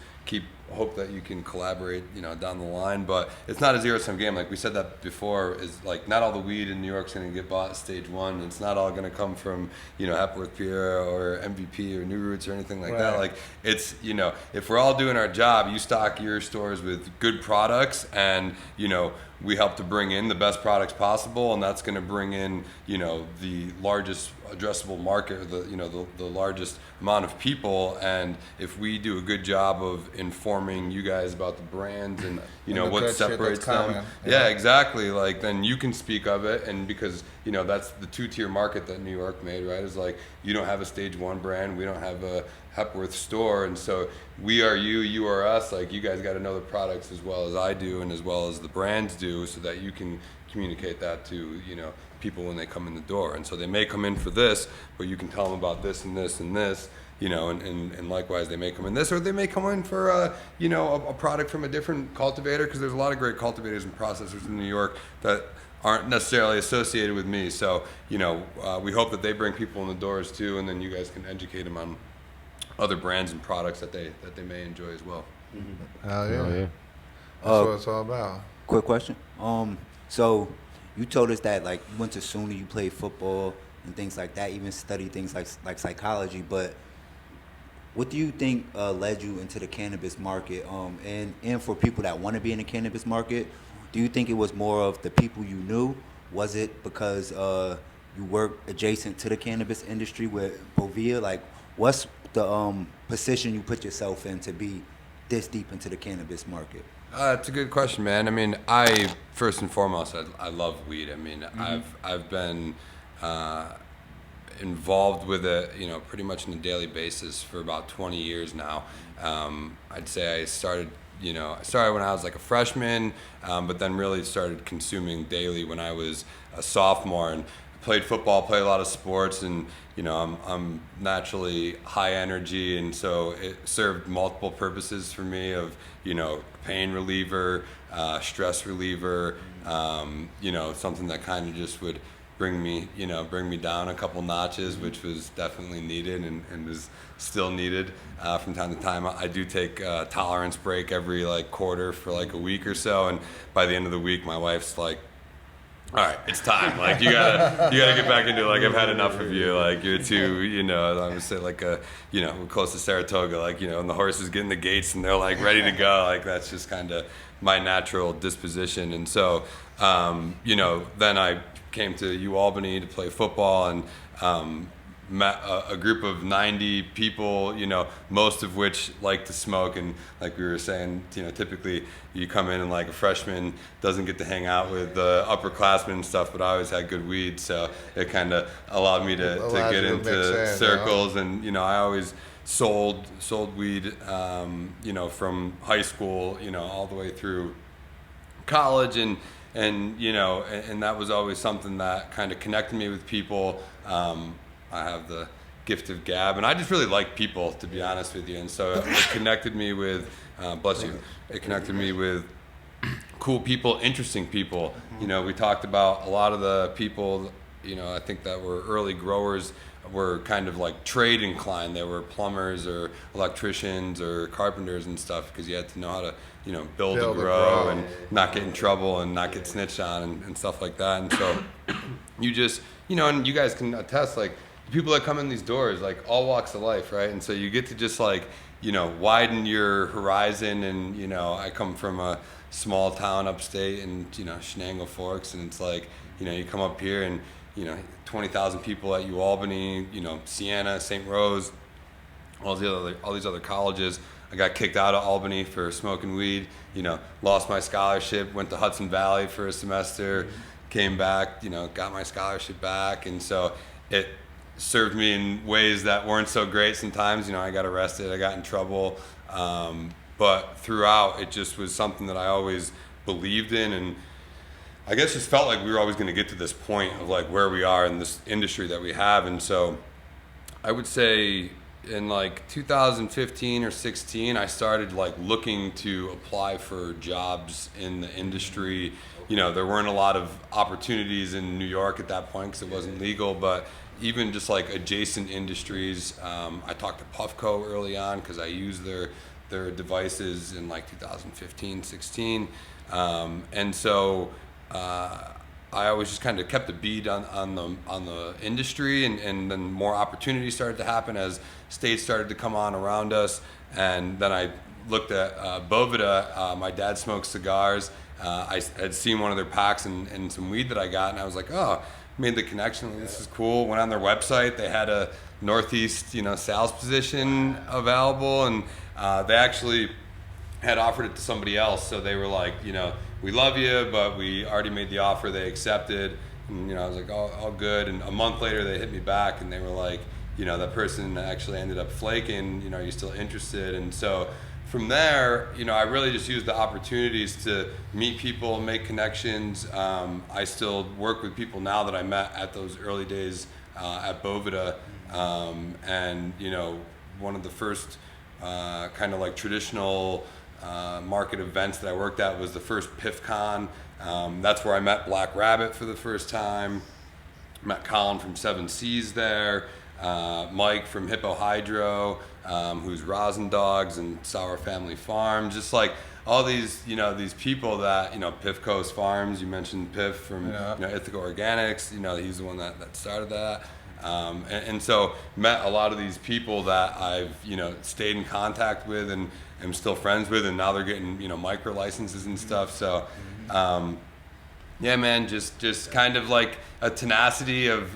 A: hope that you can collaborate down the line, but it's not a zero-sum game. Like we said that before, is not all the weed in New York's going to get bought at stage one. It's not all going to come from Hepworth Pure or MVP or New Roots or anything like that.
C: Right.
A: Like it's if we're all doing our job, you stock your stores with good products, and we help to bring in the best products possible, and that's going to bring in the largest addressable market, or the largest amount of people. And if we do a good job of informing you guys about the brands and
C: the
A: what
C: good shit
A: separates
C: that's
A: them,
C: coming.
A: yeah, exactly. Like then you can speak of it, and because that's the 2-tier market that New York made, right? Is you don't have a stage 1 brand, we don't have Hepworth store, and so we are you, you are us. Like, you guys got to know the products as well as I do, and as well as the brands do, so that you can communicate that to, you know, people when they come in the door. And so they may come in for this, but you can tell them about this and this and this, you know, and likewise they may come in this, or they may come in for you know, a product from a different cultivator, because there's a lot of great cultivators and processors in New York that aren't necessarily associated with me. So, you know, we hope that they bring people in the doors too, and then you guys can educate them on other brands and products that they may enjoy as well.
C: Hell yeah.
D: Oh, yeah.
C: That's what it's all about.
F: Quick question. So you told us that like you went to SUNY, you played football and things like that, even studied things like psychology. But what do you think led you into the cannabis market? And for people that want to be in the cannabis market, do you think it was more of the people you knew? Was it because you work adjacent to the cannabis industry with Bovia? Like, what's the position you put yourself in to be this deep into the cannabis market?
A: It's a good question, man. I mean, I first and foremost, I love weed. I mean, I've been involved with it, you know, pretty much on a daily basis for about 20 years now. I'd say I started when I was like a freshman, but then really started consuming daily when I was a sophomore, and played football, played a lot of sports, and you know, I'm naturally high energy, and so it served multiple purposes for me of, you know, pain reliever, stress reliever, you know, something that kind of just would bring me down a couple notches, which was definitely needed and was still needed from time to time. I do take a tolerance break every like quarter for like a week or so, and by the end of the week, my wife's like, all right, it's time. Like, you gotta get back into it. Like, I've had enough of you. Like, you're too, you know, I would say like you know, we're close to Saratoga. Like, you know, and the horses get in the gates and they're like ready to go. Like, that's just kind of my natural disposition. And so, you know, then I came to UAlbany to play football, and met a group of 90 people, you know, most of which like to smoke. And like we were saying, you know, typically you come in and like a freshman doesn't get to hang out with the upperclassmen and stuff, but I always had good weed, so it kind of allowed me to get into circles. And you know, I always sold weed, you know, from high school, you know, all the way through college, and you know, and that was always something that kind of connected me with people. I have the gift of gab, and I just really like people, to be honest with you. And so it connected me with, bless you, it connected me with cool people, interesting people. You know, we talked about a lot of the people, you know, I think that were early growers were kind of like trade inclined. They were plumbers or electricians or carpenters and stuff, because you had to know how to, you know, build and grow and not get in trouble and not get snitched on and stuff like that. And so you just, you know, and you guys can attest, like, the people that come in these doors, like all walks of life, right? And so you get to just like, you know, widen your horizon. And, you know, I come from a small town upstate in, you know, Shenango Forks, and it's like, you know, you come up here and, you know, 20,000 people at UAlbany, you know, Siena, St. Rose, all these other colleges. I got kicked out of Albany for smoking weed, you know, lost my scholarship, went to Hudson Valley for a semester, came back, you know, got my scholarship back. And so it served me in ways that weren't so great sometimes. You know, I got arrested, I got in trouble, but throughout it just was something that I always believed in, and I guess just felt like we were always going to get to this point of like where we are in this industry that we have. And so I would say in like 2015 or 16, I started like looking to apply for jobs in the industry. You know, there weren't a lot of opportunities in New York at that point because it wasn't legal, but even just like adjacent industries. I talked to Puffco early on because I used their devices in like 2015, 16. And so I always just kind of kept a bead on the industry, and then more opportunities started to happen as states started to come on around us. And then I looked at Bovida. My dad smokes cigars. I had seen one of their packs and some weed that I got, and I was like, oh, made the connection. Like, this is cool. Went on their website. They had a Northeast, you know, sales position available, and they actually had offered it to somebody else. So they were like, you know, we love you, but we already made the offer. They accepted, and you know, I was like, oh, all good. And a month later, they hit me back, and they were like, that person actually ended up flaking, are you still interested? And so from there, I really just used the opportunities to meet people, make connections. I still work with people now that I met at those early days at Bovida. And, one of the first kind of like traditional market events that I worked at was the first Faughnan. That's where I met Black Rabbit for the first time. Met Colin from Seven Seas there. Mike from Hippo Hydro, who's Rosin Dogs and Sour Family Farm. Just like all these, these people that, Piff Coast Farms, you mentioned Piff from, Ithaca Organics, he's the one that started that. And so met a lot of these people that I've, stayed in contact with and am still friends with, and now they're getting, micro licenses and stuff. So, yeah, man, just kind of like a tenacity of,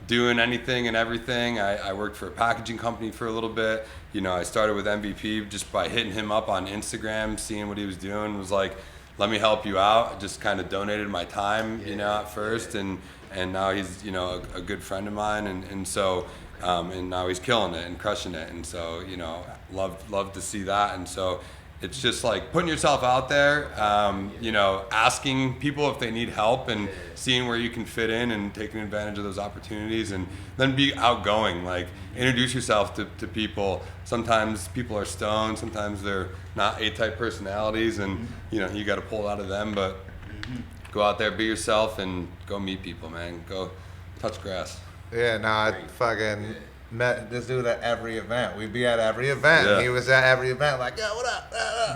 A: doing anything and everything. I worked for a packaging company for a little bit. I started with MVP just by hitting him up on Instagram, seeing what he was doing, was like, let me help you out. I just kind of donated my time, at first. And now he's, a good friend of mine. And so, and now he's killing it and crushing it. And so, love to see that. And so it's just like putting yourself out there, asking people if they need help and seeing where you can fit in and taking advantage of those opportunities, and then be outgoing, like introduce yourself to people. Sometimes people are stoned, sometimes they're not A-type personalities, and you got to pull out of them, but go out there, be yourself, and go meet people, man. Go touch grass.
C: Yeah, no, I fucking met this dude at every event. We'd be at every event.
A: Yeah.
C: He was at every event, like, yo, what up?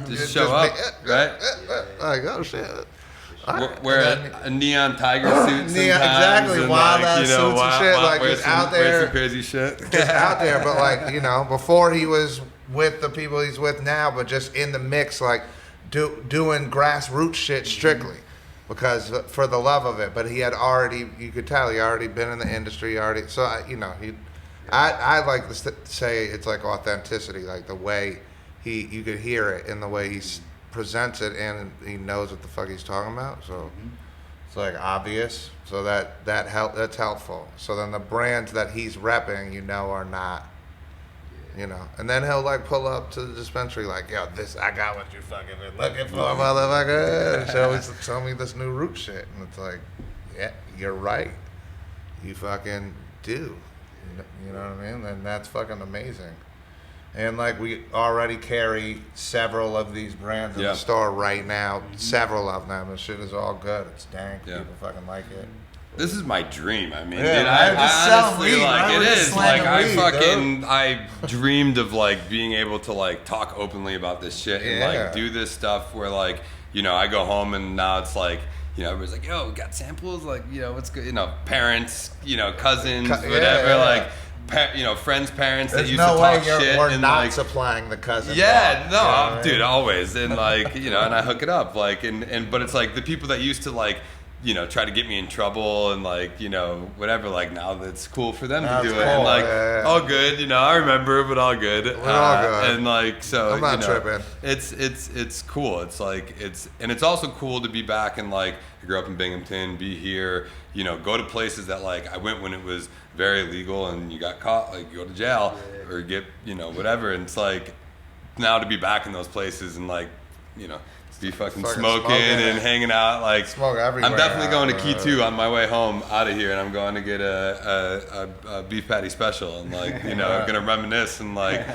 A: Just show up, right?
C: Like, oh shit. All right.
A: Wear a neon tiger suit sometimes.
C: Exactly,
A: and
C: wild
A: like,
C: ass suits and shit, like
A: wear
C: just out there.
A: wear some crazy shit.
C: Just out there, but like, before he was with the people he's with now, but just in the mix, like doing grassroots shit strictly. Because for the love of it, but he had already, you could tell he already been in the industry already. So I like to say it's like authenticity, like the way you could hear it in the way he presents it, and he knows what the fuck he's talking about. So it's like obvious. So that's helpful. So then the brands that he's repping, are not. And then he'll like pull up to the dispensary like, yo, I got what you fucking been looking for, motherfucker. And show me this new root shit. And it's like, yeah, you're right. You fucking do. You know what I mean? And that's fucking amazing. And like we already carry several of these brands in the store right now. Several of them. The shit is all good. It's dank.
A: Yeah.
C: People fucking like it.
A: This is my dream. I mean,
C: Yeah,
A: dude,
C: man,
A: I
C: just sell
A: honestly
C: weed,
A: like
C: right?
A: it
C: We're just
A: is. Like
C: slamming weed,
A: I dreamed of like being able to like talk openly about this shit and
C: Yeah.
A: like do this stuff where like, I go home and now it's like, everybody's like, yo, we got samples, like, what's good, parents, cousins, whatever,
C: yeah.
A: like, friends' parents
C: There's
A: that used
C: no
A: to
C: way
A: talk shit
C: we're
A: and
C: not
A: like
C: supplying the cousin.
A: yeah,
C: block,
A: no,
C: you know what I
A: dude,
C: mean?
A: always. And like, and I hook it up. Like, but it's like the people that used to like, try to get me in trouble and like, whatever, like now that's cool for them
C: That's
A: to do
C: cool,
A: it. And like,
C: yeah.
A: all good, I remember, but all good.
C: We're all good.
A: And like, so,
C: I'm not tripping.
A: It's cool. It's like, and it's also cool to be back and like, I grew up in Binghamton, be here, go to places that like I went when it was very legal and you got caught, like you go to jail or get, whatever. And it's like now to be back in those places and like, be fucking smoking and hanging out. Like,
C: Smoke everywhere.
A: I'm definitely going to Key 2 on my way home out of here, and I'm going to get a beef patty special and like, I'm gonna reminisce and like,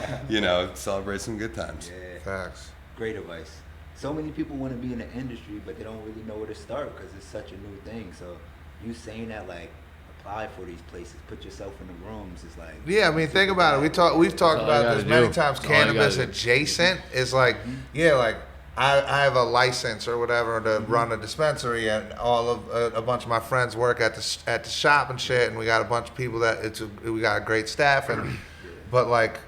A: celebrate some good times.
F: Yeah.
C: Facts.
F: Great advice. So many people want to be in the industry, but they don't really know where to start because it's such a new thing. So you saying that, like, apply for these places, put yourself in the rooms, is like.
C: Yeah, I mean, think about it. We've talked
D: all you
C: about this
D: gotta
C: many
D: do.
C: times.
D: That's all you
C: Cannabis
D: gotta do.
C: adjacent is like, like I have a license or whatever to run a dispensary, and all of a bunch of my friends work at the shop and shit, and we got a bunch of people we got a great staff, and but like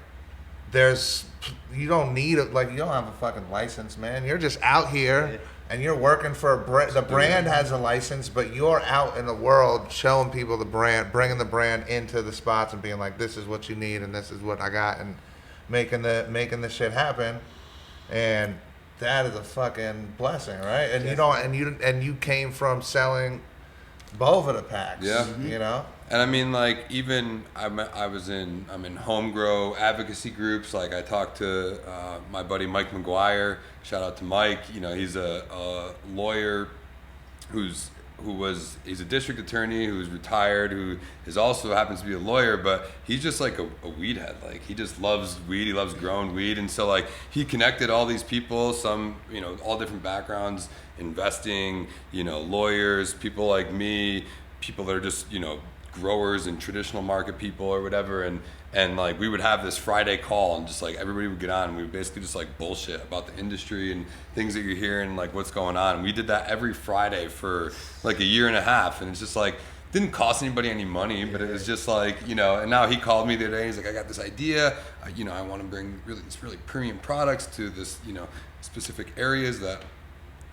C: you don't need you don't have a fucking license, man. You're just out here. And you're working for the brand has a license, but you're out in the world showing people the brand, bringing the brand into the spots and being like, this is what you need and this is what I got, and making the shit happen. And that is a fucking blessing, right? And you came from selling both of the packs.
A: Yeah.
C: You know.
A: And I mean, like, even I'm in home grow advocacy groups. Like, I talked to my buddy Mike McGuire. Shout out to Mike. You know, he's a lawyer he's a district attorney who's retired, who is also happens to be a lawyer, but he's just like a weed head. Like, he just loves weed. He loves growing weed. And so, like, he connected all these people, some, you know, all different backgrounds, investing, you know, lawyers, people like me, people that are just, you know, growers and traditional market people or whatever, and like we would have this Friday call and just like everybody would get on and we would basically just like bullshit about the industry and things that you're hearing, like what's going on. And we did that every Friday for like a year and a half, and it's just like didn't cost anybody any money, but it was just like, you know. And now he called me the other day, he's like, I got this idea, you know, I want to bring really premium products to this, you know, specific areas that,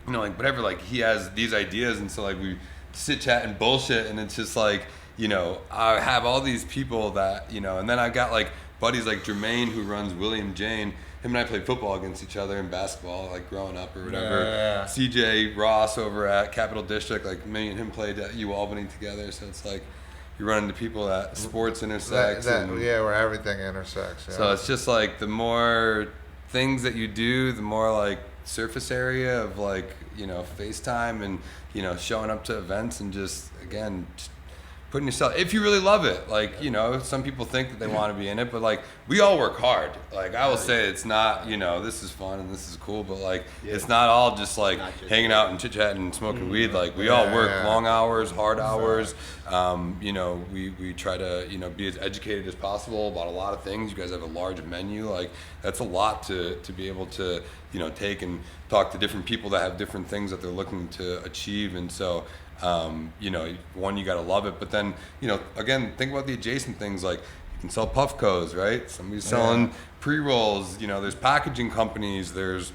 A: you know, like whatever, like he has these ideas. And so like we sit, chat and bullshit, and it's just like, you know, I have all these people that, you know, and then I've got like buddies like Jermaine who runs William Jane. Him and I played football against each other in basketball, like growing up or whatever.
C: Yeah.
A: CJ Ross over at Capital District, like me and him played at U Albany together. So it's like you run into people that sports intersects.
C: Yeah, where everything intersects. Yeah.
A: So it's just like the more things that you do, the more like surface area of like, you know, FaceTime and, you know, showing up to events and just, again, just putting yourself, if you really love it, like, you know, some people think that they want to be in it, but like we all work hard. Like I will say, it's not, you know, this is fun and this is cool, but like it's not all just like hanging out and chit chatting and smoking weed. Like we all work long hours, hard hours. You know, we try to, you know, be as educated as possible about a lot of things. You guys have a large menu. Like that's a lot to be able to, you know, take and talk to different people that have different things that they're looking to achieve. And so you know, one, you got to love it, but then, you know, again, think about the adjacent things. Like you can sell Puffcos, right? Somebody's selling pre-rolls, you know, there's packaging companies, there's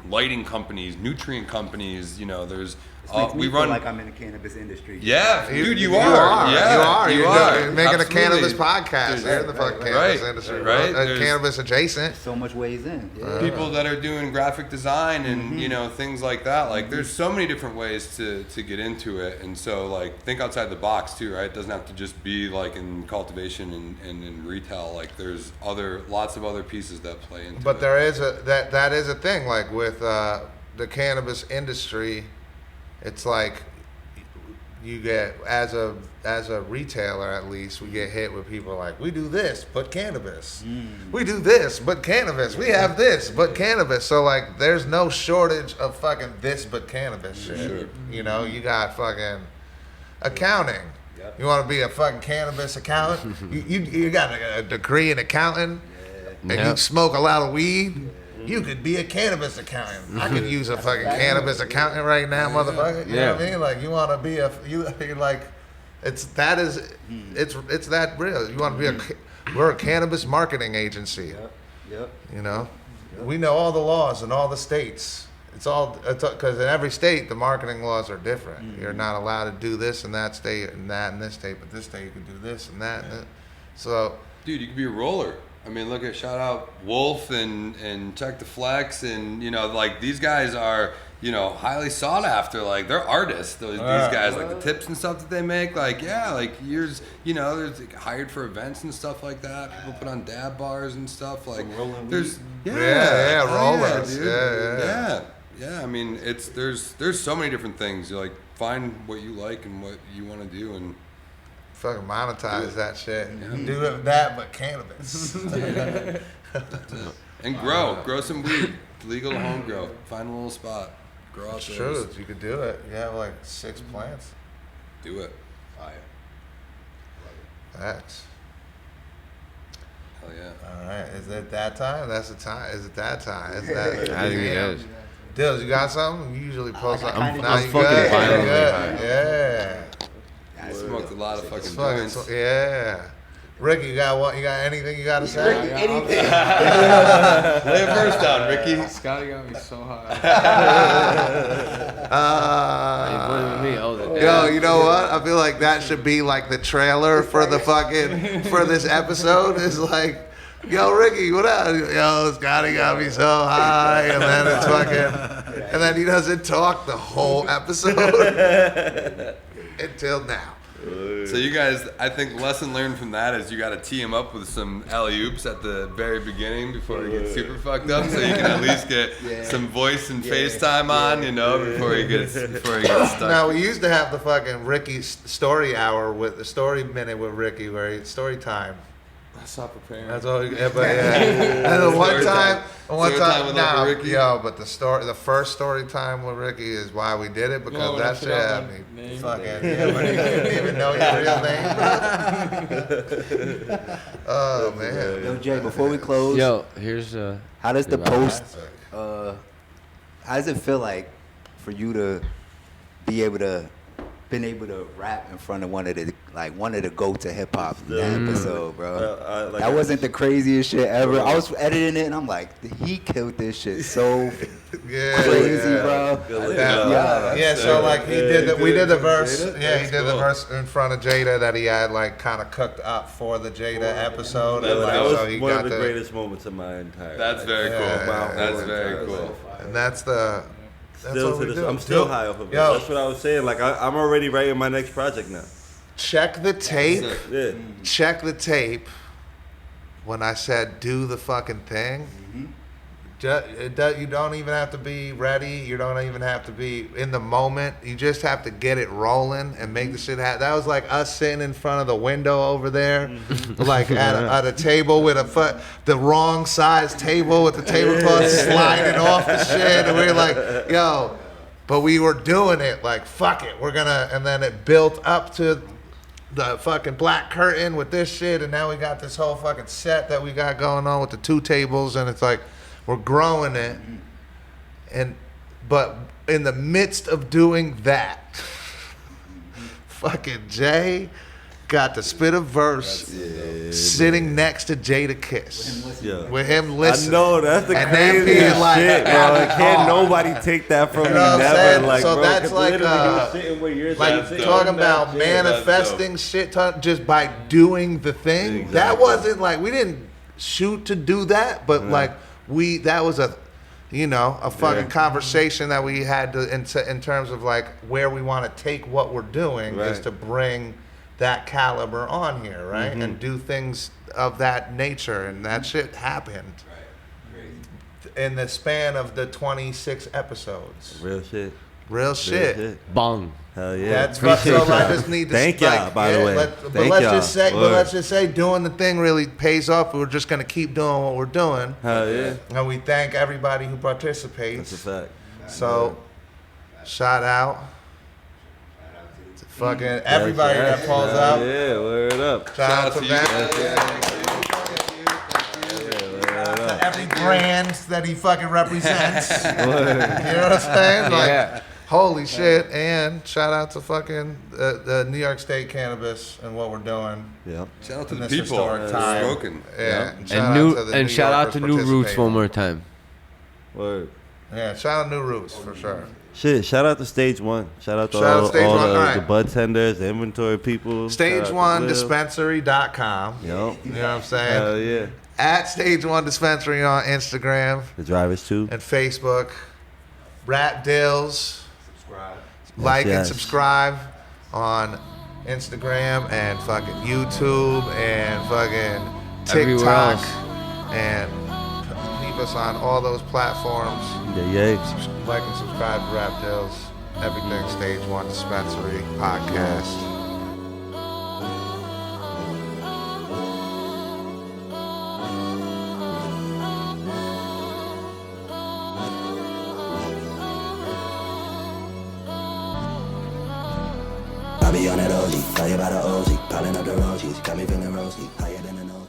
A: lighting companies, nutrient companies, you know, there's
F: Makes me
A: we
F: feel
A: run
F: like I'm in the cannabis industry.
A: Yeah, dude, you are.
C: Yeah,
A: you
C: You're
A: are
C: making
A: Absolutely.
C: a cannabis podcast. You're in the fucking cannabis industry,
A: right?
C: Cannabis adjacent.
F: So much ways in. Yeah.
A: People that are doing graphic design and you know, things like that. Like there's so many different ways to get into it, and so like think outside the box too, right? It doesn't have to just be like in cultivation and in retail. Like there's lots of other pieces that play into it.
C: But there is that is a thing, like with the cannabis industry. It's like you get, as a retailer at least, we get hit with people like, we do this but cannabis, we do this but cannabis, we have this but cannabis. So like there's no shortage of fucking this but cannabis shit.
A: Sure.
C: You know, you got fucking accounting. You want to be a fucking cannabis accountant? you got a degree in accounting, and you smoke a lot of weed. You could be a cannabis accountant. I could use a fucking cannabis accountant right now, motherfucker. You know what I mean? Like you want to be you're like, it's that real. You want to be we're a cannabis marketing agency.
F: Yep.
C: You know, we know all the laws in all the states. It's because in every state the marketing laws are different. You're not allowed to do this in that state and that in this state, but this state you can do this and that. And so,
A: dude, you could be a roller. I mean, look at shout out Wolf and Check the Flex, and you know, like these guys are, you know, highly sought after. Like they're artists. These guys, like the tips and stuff that they make, like like years, you know, there's like, hired for events and stuff like that. People put on dab bars and stuff. Like there's
C: rollers.
A: Dude. Yeah. I mean, there's so many different things. You like find what you like and what you want to do and.
C: Fucking monetize that shit. Do it that, but cannabis.
A: And grow some weed. Legal home grow. Find a little spot. Grow out
C: It's
A: there.
C: true. You could do it. You have like 6 plants.
A: Do it.
F: Fire.
C: Facts.
A: Hell yeah.
C: All right. Is it that time? That's the time. Is it that time? Is that?
D: I think it is.
C: Dills, you got something? You usually post something.
F: I'm
C: Now you
D: fucking
C: good?
D: violently
C: You good?
D: high.
C: Yeah.
A: I smoked a lot of fucking
C: Fucking,
A: joints.
C: yeah. Ricky, you got what? You got anything you got to say?
F: Anything.
A: Lay a verse down, Ricky.
E: Scotty got me so high.
D: You pointing with me? Oh, the
C: Yo, you know what? I feel like that should be like the trailer for the fucking for this episode. Is like, yo, Ricky, what up? Yo, Scotty got me so high, and then it's fucking, and then he doesn't talk the whole episode. until now.
A: So you guys, I think lesson learned from that is you got to tee him up with some alley-oops at the very beginning before he gets super fucked up, so you can at least get some voice and FaceTime on, before he gets stuck.
C: Now, we used to have the fucking Ricky story hour with the story minute with Ricky, where he, story time.
E: I stopped preparing.
C: That's all. Yeah, but and the one time
A: with Uncle Ricky.
C: but the first story time with Ricky is why we did it, because that shit had me fucking. But he didn't even know your real name. Oh man.
F: Yo, Jay, before we close,
D: Here's
F: how does the
D: Right.
F: post? How does it feel like for you to been able to rap in front of one of the goats of hip hop in that episode, bro? That wasn't the craziest shit ever. I was editing it and I'm like, he killed this shit so crazy, bro.
C: So like we did the verse. Yeah, he did the verse in front of Jada that he had like kind of cooked up for the Jada episode.
G: That
C: and,
G: was
C: he
G: one
C: got
G: of the greatest moments of my entire
A: That's
G: life.
A: very cool.
C: Yeah,
A: That's very cool.
C: And that's the. That's
G: Still
C: what
G: to
C: we
G: this,
C: do.
G: I'm still
C: Yo,
G: high off of it.
C: yo,
G: That's what I was saying. Like I'm already writing my next project now.
C: check the tape.
G: Yeah.
C: Check the tape. When I said do the fucking thing, you don't even have to be ready. You don't even have to be in the moment. You just have to get it rolling and make the shit happen. That was like us sitting in front of the window over there, like at a table with the wrong size table with the tablecloth sliding off the shit, and we were like, yo. But we were doing it like, fuck it, we're gonna, and then it built up to the fucking black curtain with this shit, and now we got this whole fucking set that we got going on with the two tables, and it's like, we're growing it, but in the midst of doing that, fucking Jay got to spit a verse sitting next to Jada Kiss.
G: Yeah.
C: With him listening.
G: I know, that's the
C: And then
G: craziest
C: being like,
G: shit, bro.
C: having
G: Can't
C: hard.
G: nobody take that from
C: You
G: me.
C: know what I'm
G: Never.
C: saying?
G: Like,
C: So
G: bro,
C: that's
G: cause
C: like,
G: literally he was sitting where you're
C: Like
G: sitting.
C: talking about
G: That shit,
C: manifesting shit just by doing the thing. That
G: Exactly.
C: wasn't like, we didn't shoot to do that, but like that was a fucking conversation that we had to in terms of like where we want to take what we're doing is
G: Right.
C: to bring that caliber on here, right? And do things of that nature, and that shit happened in the span of the 26 episodes.
G: Real shit.
C: Real shit.
D: Bong.
G: Hell yeah.
C: That's what, so I just need to
G: Thank y'all, by the way.
C: But
G: Thank
C: let's
G: y'all.
C: just say doing the thing really pays off. We're just gonna keep doing what we're doing,
G: Hell yeah.
C: and we thank everybody who participates.
G: That's a fact.
C: So, shout out to fucking everybody that pulls
G: Hell
C: out.
G: Yeah, word up.
C: Shout out to
A: you
C: them.
A: guys.
C: To every brand that he fucking represents. You know what I'm saying? Like, holy shit. And shout out to fucking the New York State Cannabis and what we're doing
G: Yep.
A: Shout out to
C: in
A: the
C: this
A: people
C: historic time.
A: smoking.
C: Yeah.
D: And shout out to New Roots one more time.
G: Word.
C: Yeah, shout out New Roots for sure.
G: Shit, shout out to Stage 1. Shout out to
C: Shout out
G: all,
C: Stage
G: all
C: One,
G: the,
C: alright.
G: the bud tenders, the inventory people.
C: Stage
G: Shout out
C: One
G: to Lil.
C: Dispensary.com.
G: Yep.
C: You know what I'm saying?
G: Hell yeah.
C: At Stage One Dispensary on Instagram
G: The drivers too.
C: and Facebook. Rap Deals. Like and
G: yes.
C: subscribe on Instagram and fucking YouTube and fucking
D: Everywhere
C: TikTok.
D: else.
C: And keep us on all those platforms.
G: Yeah.
C: Like and subscribe to Rap Deals. Everything Stage One Dispensary podcast.
H: I be on that OG, fire by the OG, piling up the roaches, got me feeling rosy, higher than an OG.